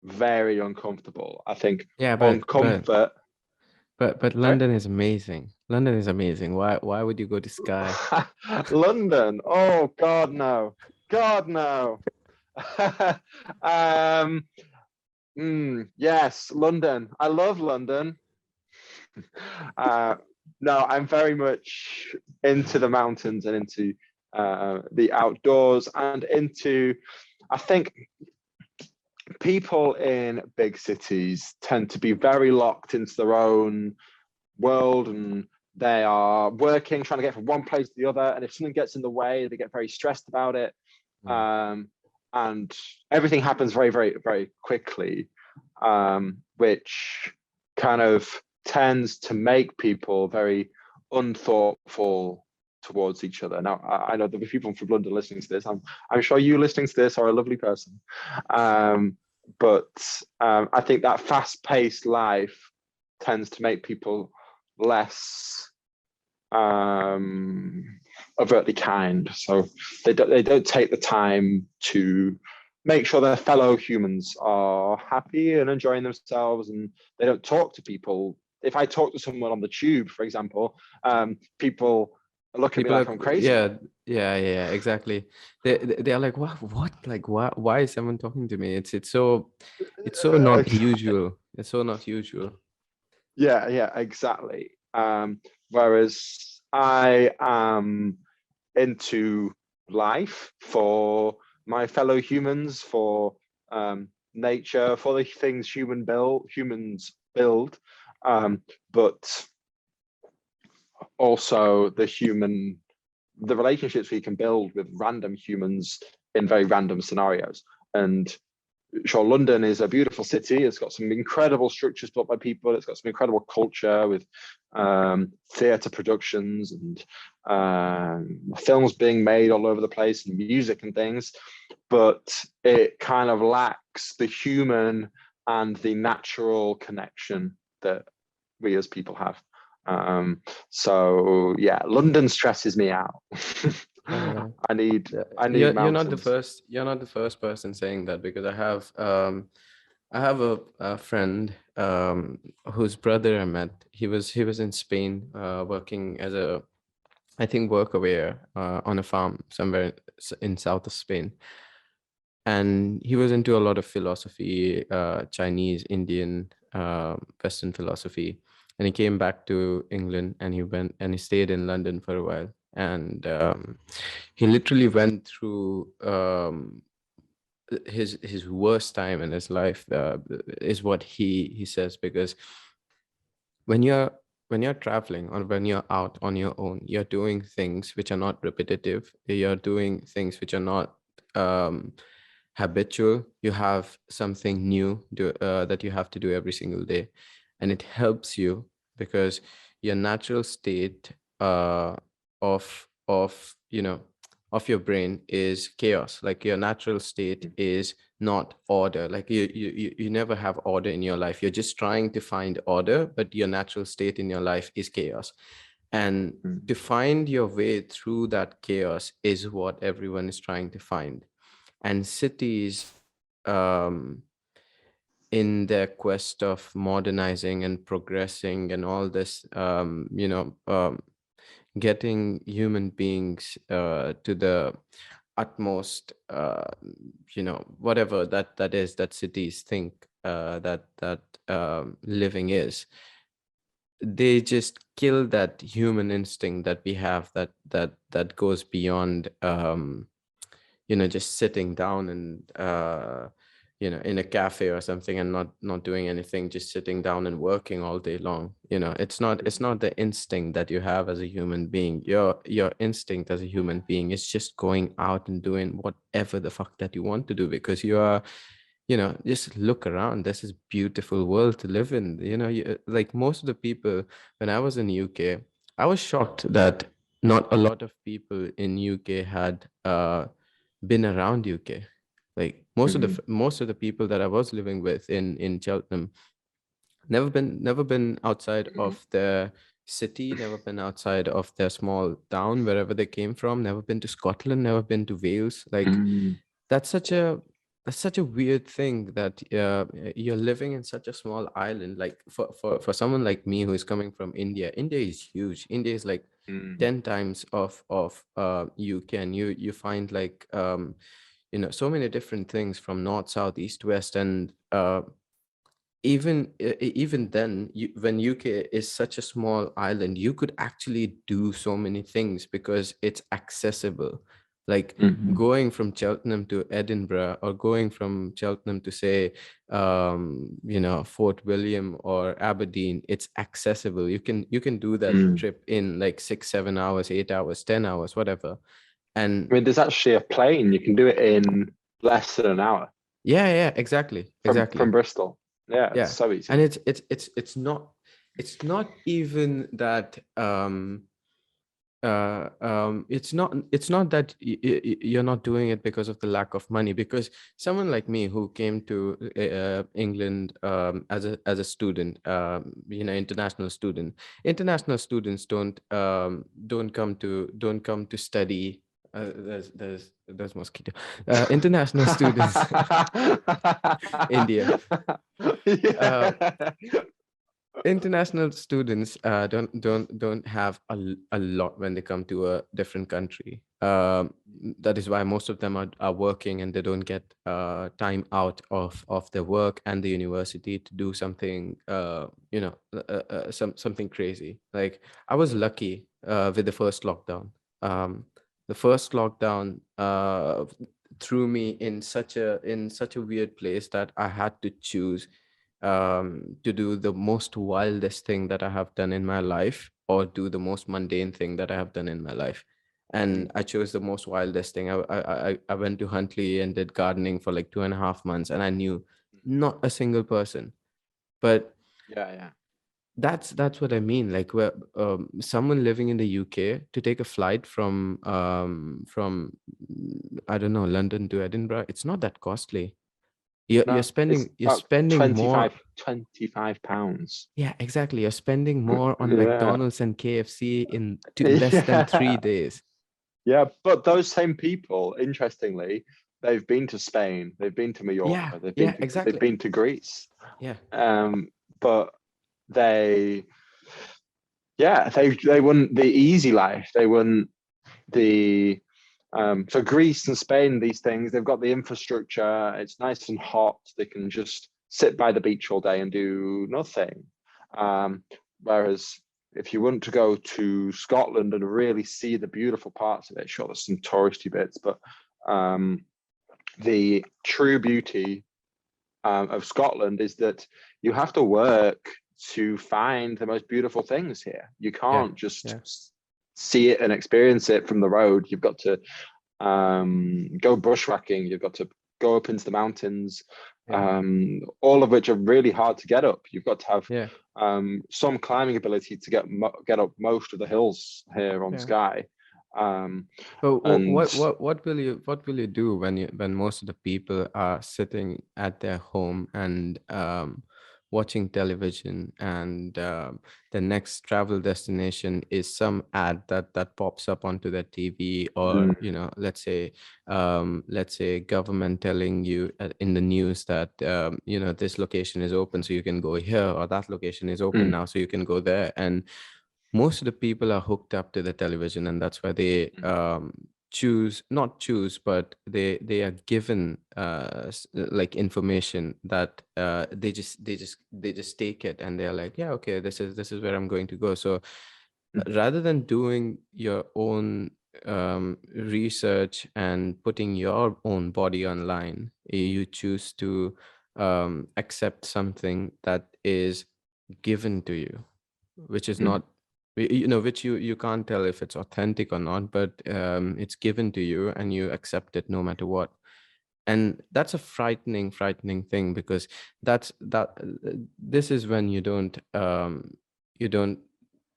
very uncomfortable. I think comfort. But London is amazing. London is amazing. Why would you go to Skye? London? Oh God, no. God, no. Yes, London. I love London. No, I'm very much into the mountains and into the outdoors and into, I think people in big cities tend to be very locked into their own world, and they are working, trying to get from one place to the other. And if something gets in the way, they get very stressed about it. And everything happens very, very, very quickly, which kind of tends to make people very unthoughtful towards each other. Now, I know there'll be people from London listening to this. I'm sure you listening to this are a lovely person. But I think that fast-paced life tends to make people less overtly kind. So they don't take the time to make sure their fellow humans are happy and enjoying themselves, and they don't talk to people. If I talk to someone on the tube, for example, people look at me like I'm crazy. Yeah, exactly. They are like, what? Like, why is someone talking to me? It's so not usual. It's so not usual. Yeah, exactly. Whereas I am into life for my fellow humans, for nature, for the things humans build, but also the relationships we can build with random humans in very random scenarios. And sure, London is a beautiful city. It's got some incredible structures built by people. It's got some incredible culture with theatre productions and films being made all over the place and music and things. But it kind of lacks the human and the natural connection that we as people have. So yeah, London stresses me out. I need you're mountains. You're not the first person saying that, because I have a friend whose brother I met. He was in Spain working as a, I think, workawear on a farm somewhere in south of Spain, and he was into a lot of philosophy, Chinese, Indian, Western philosophy. And he came back to England and he stayed in London for a while. And he literally went through his worst time in his life, is what he says, because when you're traveling or when you're out on your own, you're doing things which are not repetitive. You're doing things which are not habitual. You have something new that you have to do every single day, and it helps you because your natural state of of your brain is chaos. Like your natural state is not order. Like you never have order in your life. You're just trying to find order, but your natural state in your life is chaos. And to find your way through that chaos is what everyone is trying to find. And cities, um, in their quest of modernizing and progressing and all this, getting human beings to the utmost, whatever that is that cities think that living is, they just kill that human instinct that we have, that goes beyond just sitting down and in a cafe or something and not doing anything, just sitting down and working all day long. It's not the instinct that you have as a human being. Your instinct as a human being is just going out and doing whatever the fuck that you want to do, because you are, just look around. This is beautiful world to live in. Like most of the people, when I was in UK, I was shocked that not a lot of people in UK had been around UK. Like most of the people that I was living with in Cheltenham, never been outside of their city, never been outside of their small town, wherever they came from, never been to Scotland, never been to Wales. Like that's such a that's such a weird thing that you're living in such a small island. Like for someone like me who is coming from India, India is huge. India is like 10 times of UK, and you find like so many different things from north, south, east, west. And even then, when UK is such a small island, you could actually do so many things because it's accessible. Like going from Cheltenham to Edinburgh, or going from Cheltenham to, say, Fort William or Aberdeen, it's accessible. You can do that trip in like 6-7 hours, 8 hours, 10 hours, whatever. And I mean, there's actually a plane. You can do it in less than an hour yeah, exactly. from Bristol. Yeah, it's Yeah. so easy. And it's not even that it's not that you're not doing it because of the lack of money, because someone like me who came to England as a student, international students don't come to study. There's mosquito. International students, India. Uh, International students don't have a lot when they come to a different country. That is why most of them are working, and they don't get time out of their work and the university to do something something crazy. Like I was lucky with the first lockdown. The first lockdown threw me in such a weird place that I had to choose to do the most wildest thing that I have done in my life, or do the most mundane thing that I have done in my life. And I chose the most wildest thing. I went to Huntley and did gardening for like 2.5 months, and I knew not a single person. But yeah. that's what I mean. Like where someone living in the UK to take a flight from I don't know, London to Edinburgh, it's not that costly. You're No, you're it's spending you're about spending more. 25 pounds. Yeah, exactly. You're spending more on Yeah. McDonald's and KFC in less than 3 days. Yeah, but those same people, interestingly, they've been to Spain, they've been to Yeah, Mallorca, yeah, they've exactly. been to Greece. Yeah. But they they wouldn't the easy life. They wouldn't the so Greece and Spain, these things, they've got the infrastructure, it's nice and hot, they can just sit by the beach all day and do nothing. Whereas if you want to go to Scotland and really see the beautiful parts of it, sure, there's some touristy bits, but the true beauty of Scotland is that you have to work to find the most beautiful things here. You Yeah. can't just Yeah. see it and experience it from the road. You've got to go bushwhacking. You've got to go up into the mountains, Yeah. all of which are really hard to get up. You've got to have Yeah. some climbing ability to get up most of the hills here on Yeah. Skye. Um, But and what will you do when most of the people are sitting at their home and watching television, and the next travel destination is some ad that pops up onto their TV, or mm, let's say government telling you in the news that this location is open so you can go here, or that location is open mm, now so you can go there, and most of the people are hooked up to the television, and that's why they not choose, but they are given like information that they just take it, and they're like, yeah, okay, this is where I'm going to go. So mm, rather than doing your own research and putting your own body online, you choose to accept something that is given to you, which is mm, not which you can't tell if it's authentic or not, but it's given to you and you accept it no matter what. And that's a frightening thing, because this is when you don't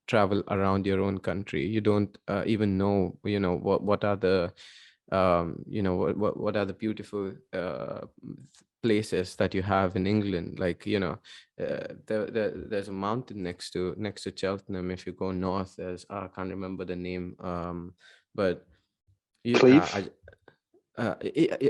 travel around your own country. You don't even know what are the what are the beautiful places that you have in England. Like, there's a mountain next to Cheltenham. If you go north, I can't remember the name, but you Cleve.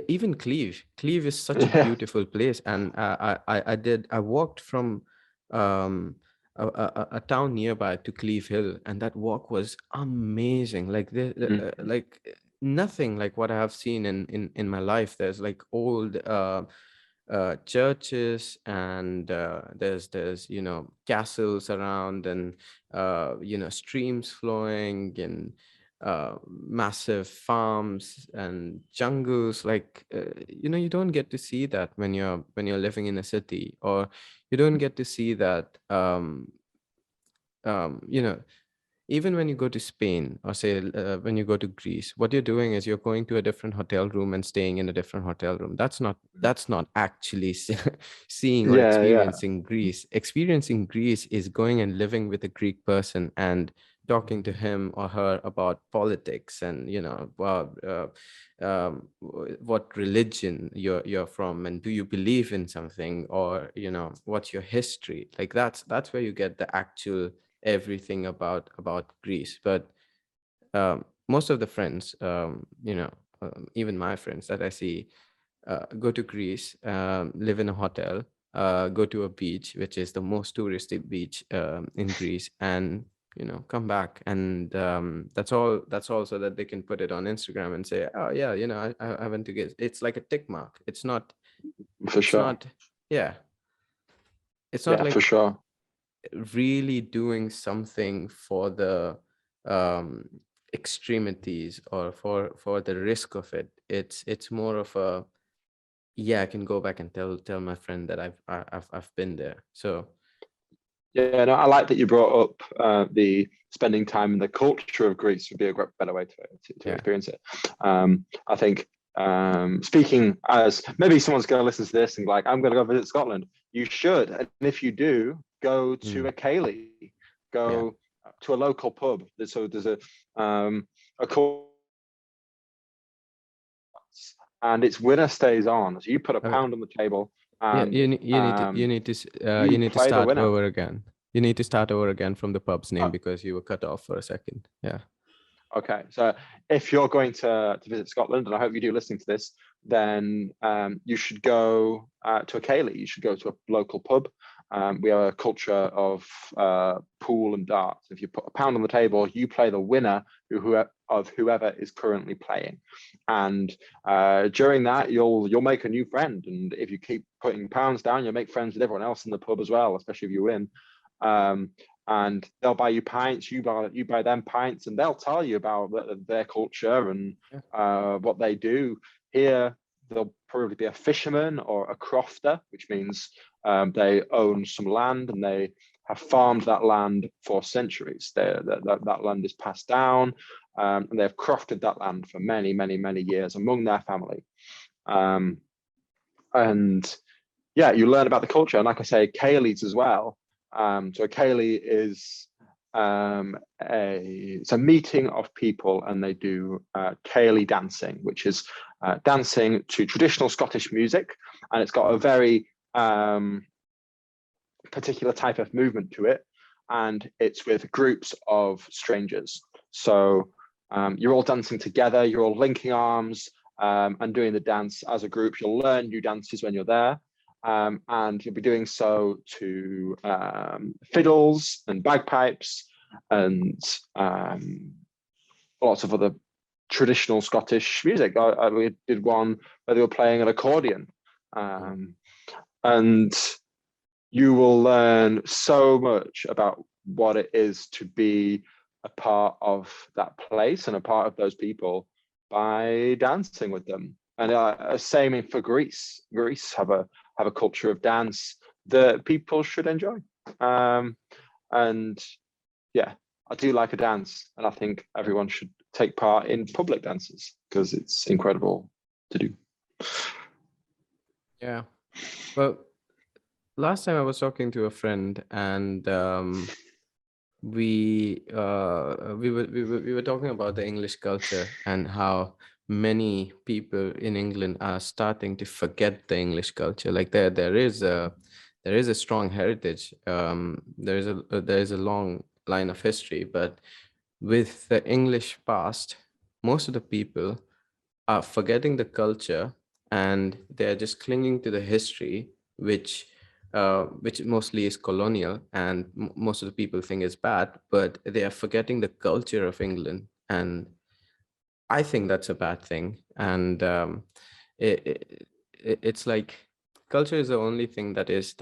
even Cleve is such a Yeah. beautiful place. And I walked from a town nearby to Cleve Hill, and that walk was amazing. Like Mm, nothing like what I have seen in my life. There's like old churches, and there's castles around, and streams flowing, and massive farms and jungles. Like you don't get to see that when you're living in a city, or you don't get to see that um you know even when you go to Spain, or say when you go to Greece, what you're doing is you're going to a different hotel room and staying in a different hotel room. That's not actually seeing or yeah, yeah. experiencing Greece. Experiencing Greece is going and living with a Greek person and talking to him or her about politics, and what religion you're from, and do you believe in something, or what's your history. Like, that's where you get the actual everything about Greece. But most of the friends, even my friends that I see, go to Greece, live in a hotel, go to a beach, which is the most touristic beach in Greece, and come back, and that's all so that they can put it on Instagram and say, oh yeah, I went to Greece. It's like a tick mark. It's not. For It's sure. not. Yeah. It's not Yeah, for like sure. really doing something for the um extremities, or for the risk of it. It's more of a, yeah, I can go back and tell my friend that I've been there. So Yeah, no, I like that you brought up the spending time in the culture of Greece would be a better way to yeah. experience it. I think speaking as maybe someone's going to listen to this and be like, I'm going to go visit Scotland. You should, and if you do, go to Mm, a ceilidh, yeah. go to a local pub. There's a call, and it's winner stays on. So you put a Okay. pound on the table, Yeah, and you you need to play the start winner. over again. You need to start over again from the pub's name, Uh, because you were cut off for a second. Yeah. Okay, so if you're going to visit Scotland, and I hope you do listening to this, then you should go to a ceilidh. You should go to a local pub. We have a culture of pool and darts. If you put a pound on the table, you play the winner of whoever is currently playing, and during that, you'll make a new friend. And if you keep putting pounds down, you'll make friends with everyone else in the pub as well, especially if you win. Um, and they'll buy you pints, you buy them pints, and they'll tell you about their culture and Yeah. what they do. Here there'll probably be a fisherman or a crofter, which means they own some land and they have farmed that land for centuries. That land is passed down, and they've crofted that land for many, many, many years among their family. And yeah, you learn about the culture. And like I say, ceilidhs as well. So a ceilidh is it's a meeting of people, and they do ceilidh dancing, which is dancing to traditional Scottish music, and it's got a very particular type of movement to it, and it's with groups of strangers. So you're all dancing together, you're all linking arms and doing the dance as a group. You'll learn new dances when you're there. And you'll be doing so to fiddles and bagpipes and lots of other traditional Scottish music. We did one where they were playing an accordion. And you will learn so much about what it is to be a part of that place and a part of those people by dancing with them. And same for Greece. Greece have a culture of dance that people should enjoy. And yeah, I do like a dance, and I think everyone should take part in public dances because it's incredible to do. Yeah. Well, last time I was talking to a friend, and we were talking about the English culture and how many people in England are starting to forget the English culture. Like there is a strong heritage. There is a long line of history, but with the English past, most of the people are forgetting the culture, and they're just clinging to the history, which mostly is colonial, and most of the people think is bad, but they are forgetting the culture of England, and I think that's a bad thing. And it's like culture is the only thing that is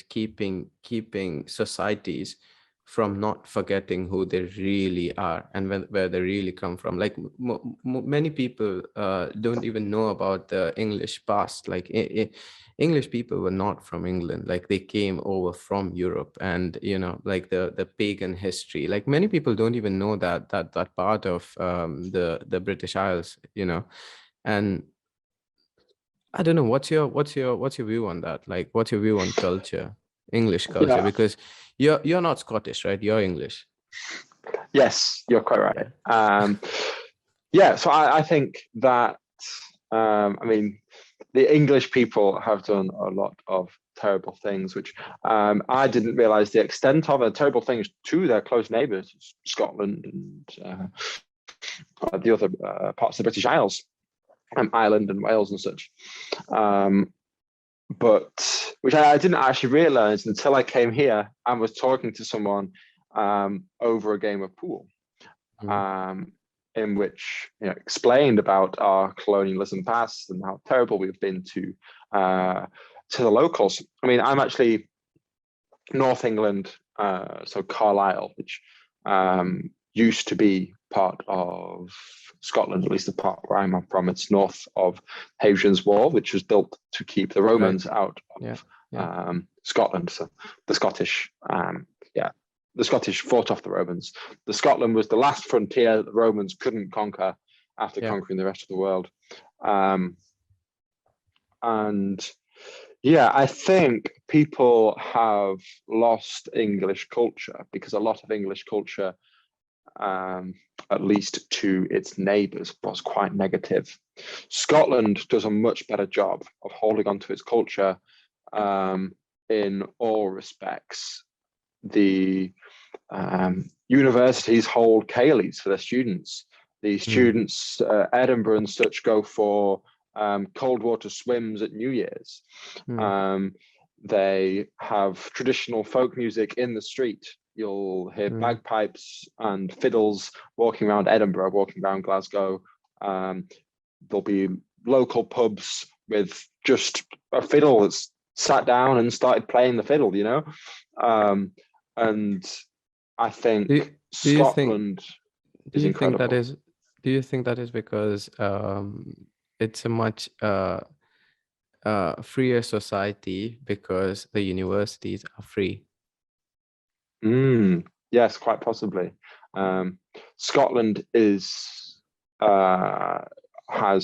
keeping societies from not forgetting who they really are and where they really come from. Like many people don't even know about the English past. Like English people were not from England. Like they came over from Europe, and like the pagan history. Like many people don't even know that part of the British Isles. And I don't know, what's your view on that? Like, what's your view on culture, English culture? Yeah. Because you're not Scottish, right? You're English. Yes, you're quite right. Yeah, so I think that I mean, the English people have done a lot of terrible things, which I didn't realize the extent of, terrible things to their close neighbours, Scotland and the other parts of the British Isles, Ireland and Wales and such. But which I didn't actually realize until I came here and was talking to someone over a game of pool, in which explained about our colonialism past and how terrible we've been to the locals. I mean, I'm actually North England, so Carlisle, which used to be part of Scotland, at least the part where I'm from. It's north of Hadrian's Wall, which was built to keep the Romans out of Scotland. So the Scottish, the Scottish fought off the Romans. The Scotland was the last frontier that the Romans couldn't conquer after conquering the rest of the world. And yeah, I think people have lost English culture because a lot of English culture, at least to its neighbours, was quite negative. Scotland does a much better job of holding on to its culture in all respects. The universities hold ceilidhs for their students. The students, Edinburgh and such, go for cold water swims at New Year's. They have traditional folk music in the street. You'll hear bagpipes and fiddles walking around Edinburgh, walking around Glasgow. There'll be local pubs with just a fiddle that's sat down and started playing the fiddle, and I think Scotland is incredible. Do you think that is because it's a much freer society because the universities are free. Yes, quite possibly. Scotland has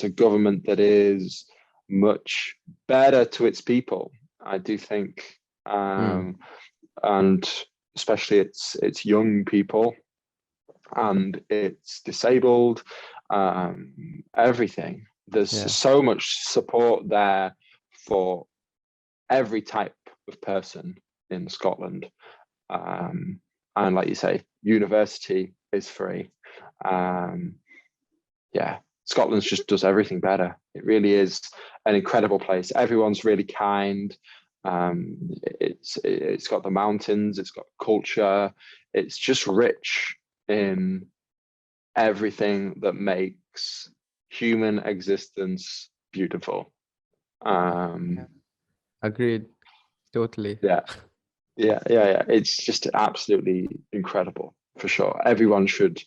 a government that is much better to its people, I do think, and especially its young people, and it's disabled, everything. There's so much support there for every type of person in Scotland. And like you say, university is free. Scotland just does everything better. It really is an incredible place. Everyone's really kind. It's got the mountains, it's got culture. It's just rich in everything that makes human existence beautiful. Agreed. Totally. Yeah. It's just absolutely incredible, for sure. Everyone should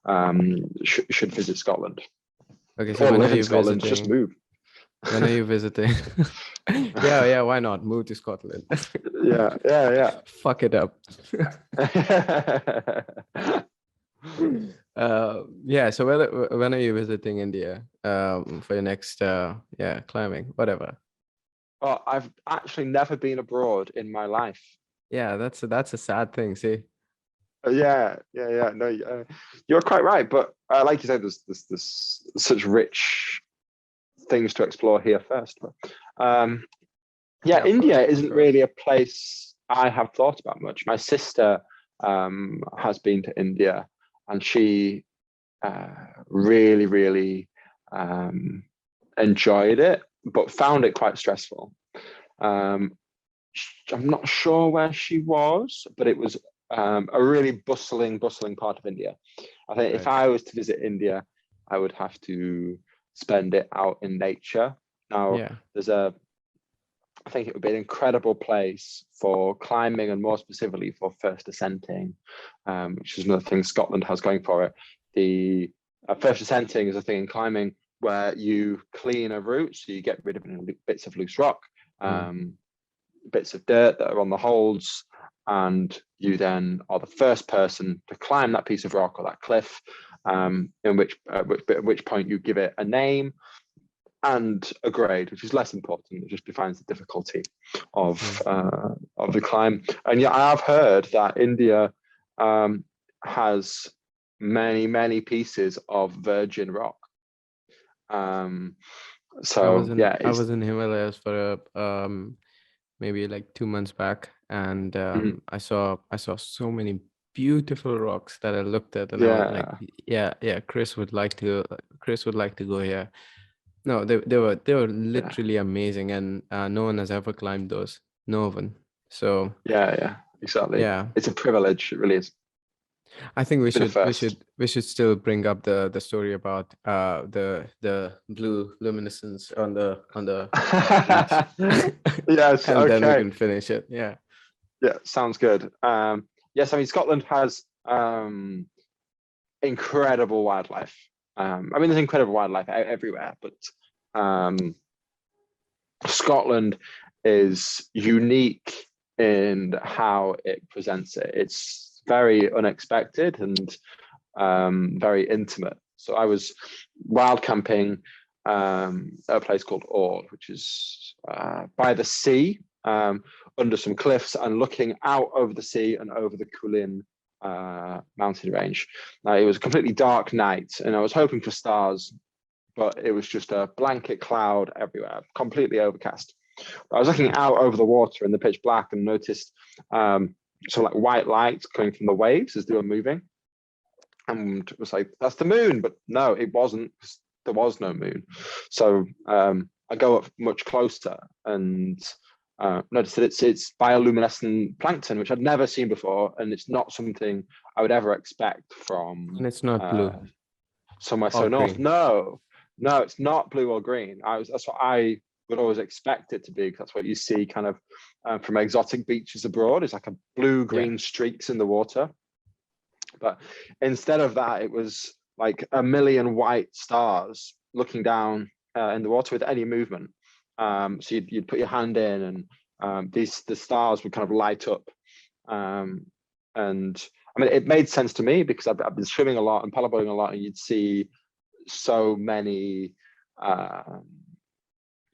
visit Scotland. Okay, so or when live are in you Scotland, visiting? just move. When are you visiting? Yeah, why not? Move to Scotland. Yeah. Fuck it up. So when are you visiting India for your next climbing, whatever? Well, I've actually never been abroad in my life. Yeah, that's a sad thing. See. Yeah. No, you're quite right. But like you said, there's such rich things to explore here first. But India isn't really a place I have thought about much. My sister has been to India, and she really, really enjoyed it, but found it quite stressful. I'm not sure where she was, but it was a really bustling part of India. I think if I was to visit India, I would have to spend it out in nature. Now, I think it would be an incredible place for climbing, and more specifically for first ascenting, which is another thing Scotland has going for it. The first ascenting is a thing in climbing where you clean a route, so you get rid of bits of loose rock, bits of dirt that are on the holds, and you then are the first person to climb that piece of rock or that cliff, at which point you give it a name and a grade, which is less important. It just defines the difficulty of the climb. And yeah, I have heard that India has many pieces of virgin rock. I was in Himalayas for maybe like 2 months back, and I saw so many beautiful rocks that I looked at, and I was like, Chris would like to go here. No, they were literally amazing, and no one has ever climbed those. No one. So exactly. Yeah, it's a privilege. It really is. I think we should still bring up the story about the blue luminescence on the beach. Yes, and okay. Then we can finish it. Yeah, sounds good. Yes, I mean, Scotland has incredible wildlife. There's incredible wildlife everywhere, but Scotland is unique in how it presents it. It's very unexpected and very intimate. So I was wild camping at a place called Ord, which is by the sea, under some cliffs, and looking out over the sea and over the Culin mountain range. It was a completely dark night, and I was hoping for stars, but it was just a blanket cloud everywhere, completely overcast. I was looking out over the water in the pitch black and noticed like white light coming from the waves as they were moving, and it was like, that's the moon, but no, it wasn't. There was no moon. So I go up much closer and notice that it's bioluminescent plankton, which I'd never seen before, and it's not something I would ever expect from. and it's not blue. Somewhere so north. No, it's not blue or green. That's what I would always expect it to be, because that's what you see kind of from exotic beaches abroad. It's like a blue-green streaks in the water. But instead of that, it was like a million white stars looking down in the water with any movement. So you'd put your hand in, and the stars would kind of light up. And I mean, it made sense to me because I've been swimming a lot and paddleboarding a lot, and you'd see so many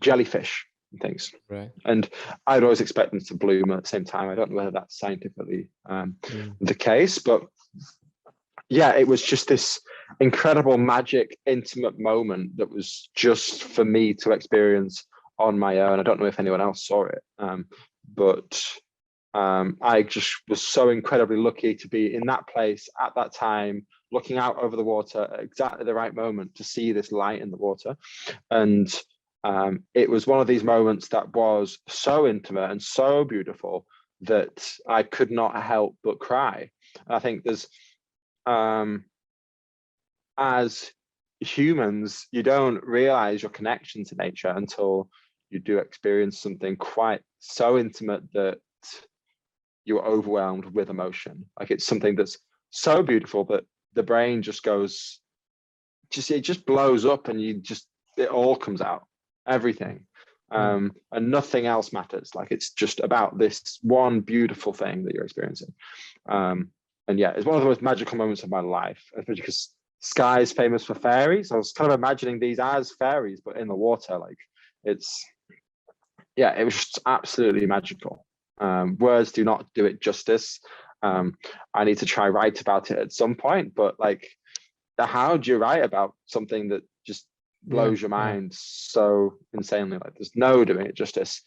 jellyfish and things. Right. And I'd always expect them to bloom at the same time. I don't know whether that's scientifically the case, but yeah, it was just this incredible, magic, intimate moment that was just for me to experience on my own. I don't know if anyone else saw it, but I just was so incredibly lucky to be in that place at that time, looking out over the water at exactly the right moment to see this light in the water. And it was one of these moments that was so intimate and so beautiful that I could not help but cry. And I think there's, as humans, you don't realize your connection to nature until you do experience something quite so intimate that you're overwhelmed with emotion. Like it's something that's so beautiful that the brain just goes, it just blows up, and it all comes out, everything. And nothing else matters. Like it's just about this one beautiful thing that you're experiencing. And yeah, it's one of the most magical moments of my life, especially because Skye is famous for fairies. I was kind of imagining these as fairies, but in the water. Like it was just absolutely magical. Words do not do it justice. I need to try write about it at some point, but like, how do you write about something that just blows your mind so insanely? Like there's no doing it justice.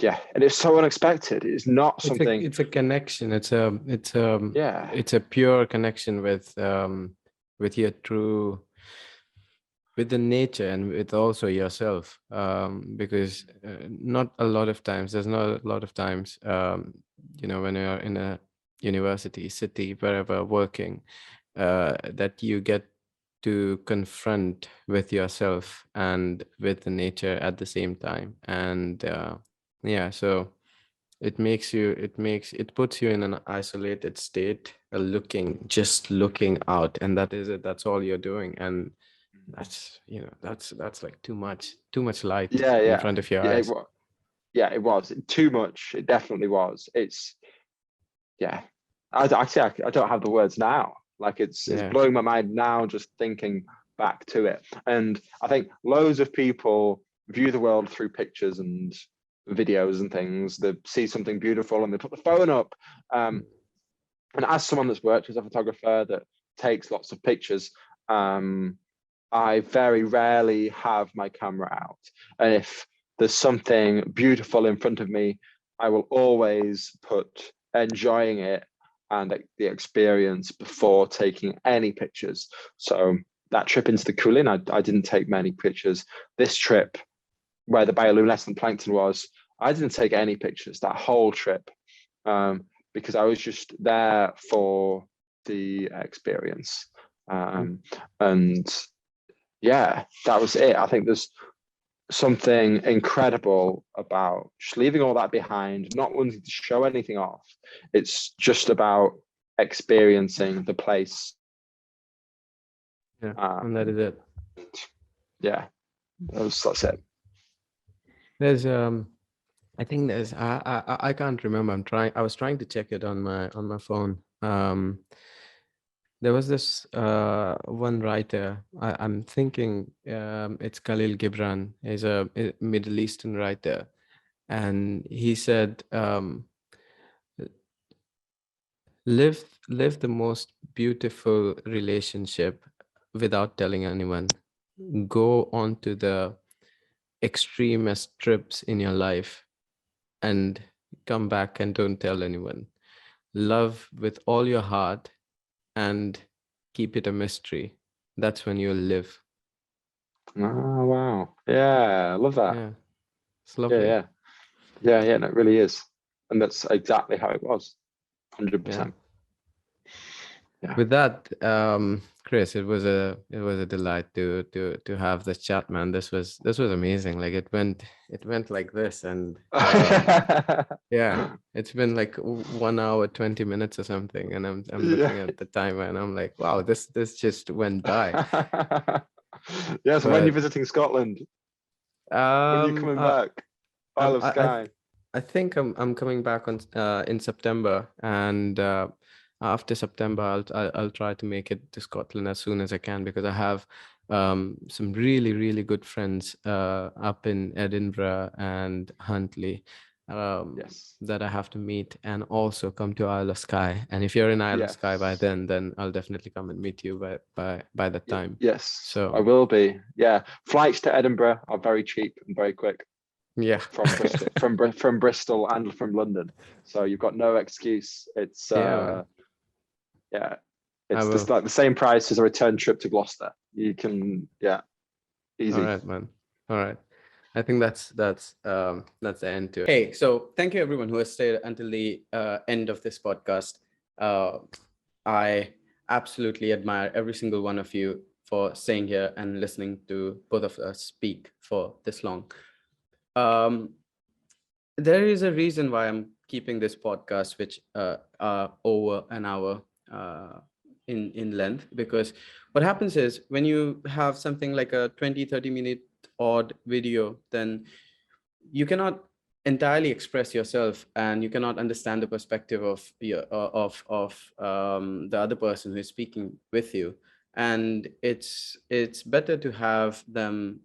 Yeah, and it's so unexpected. It's not something. It's a connection. It's a pure connection with your true, with the nature and with also yourself. Because there's not a lot of times, when you're in a university, city, wherever working, that you get to confront with yourself and with the nature at the same time. And so it puts you in an isolated state, just looking out, and that is it. That's all you're doing. And that's like too much light in front of your eyes. It was too much. It definitely was. I don't have the words now. Like it's blowing my mind now just thinking back to it. And I think loads of people view the world through pictures and videos and things. They see something beautiful and they put the phone up. And as someone that's worked as a photographer that takes lots of pictures, I very rarely have my camera out. And if there's something beautiful in front of me, I will always put enjoying it and the experience before taking any pictures. So that trip into the Kulin, I didn't take many pictures. This trip, where the bioluminescent plankton was, I didn't take any pictures that whole trip, because I was just there for the experience. And yeah, that was it. I think there's something incredible about just leaving all that behind, not wanting to show anything off. It's just about experiencing the place. And that is it. Yeah, that's it. There's I think there's I can't remember. I was trying to check it on my phone. There was this one writer. I'm thinking it's Khalil Gibran. He's a Middle Eastern writer, and he said, live the most beautiful relationship without telling anyone. Go on to the extremest trips in your life and come back and don't tell anyone. Love with all your heart and keep it a mystery. That's when you'll live. Oh, wow. Yeah, I love that. Yeah, it's lovely. Yeah, no, it really is. And that's exactly how it was. 100%. Yeah. With that, Chris, it was a delight to have this chat, man. This was amazing. Like it went like this, and yeah, it's been like 1 hour 20 minutes or something, and I'm looking at the timer, and I'm like, wow, this just went by. Yeah. So when you're visiting Scotland? When are you coming back? Isle of I Skye. I think I'm coming back on in September, and after September I'll try to make it to Scotland as soon as I can, because I have some really good friends up in Edinburgh and Huntly Yes. that I have to meet, and also come to Isle of Skye. And if you're in Isle of Skye by Yes. then I'll definitely come and meet you by that time. Yes, I So will be. Yeah. Flights to Edinburgh are very cheap and very quick yeah. from Bristol, from Bristol and from London. So you've got no excuse. It's Yeah, man. yeah, I it's just will. like the same price as a return trip to Gloucester. You can, yeah, All easy. right, man. All right. I think that's the end to it. Hey, so thank you everyone who has stayed until the end of this podcast. I absolutely admire every single one of you for staying here and listening to both of us speak for this long. There is a reason why I'm keeping this podcast, which are over an hour in length, because what happens is when you have something like a 20-30 minute odd video, then you cannot entirely express yourself, and you cannot understand the perspective of the other person who is speaking with you. And it's better to have them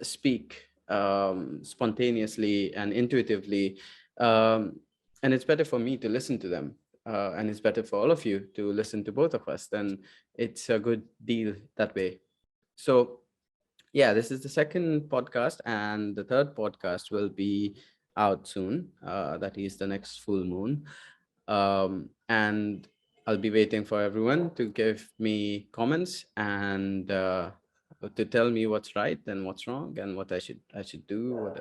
speak spontaneously and intuitively, and it's better for me to listen to them, and it's better for all of you to listen to both of us. Then it's a good deal that way. So yeah, this is the second podcast, and the third podcast will be out soon. That is the next full moon. And I'll be waiting for everyone to give me comments, and to tell me what's right and what's wrong, and what I should do,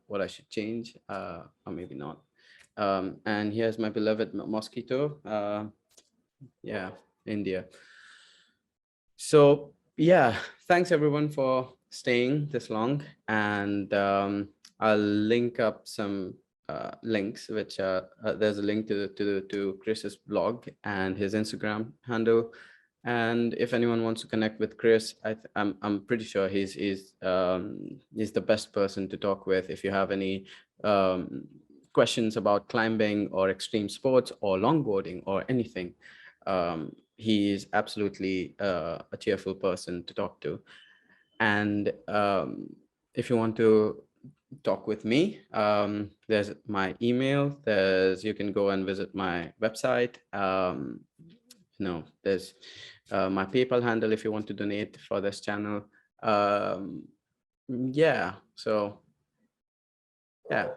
what I should change, or maybe not. And here's my beloved mosquito. Yeah, India. So yeah, thanks everyone for staying this long, and I'll link up some links, which there's a link to Chris's blog and his Instagram handle. And if anyone wants to connect with Chris, I'm pretty sure he's the best person to talk with if you have any um, questions about climbing or extreme sports or longboarding or anything. He is absolutely a cheerful person to talk to. And if you want to talk with me, there's my email. You can go and visit my website. There's my PayPal handle if you want to donate for this channel. Yeah. So yeah.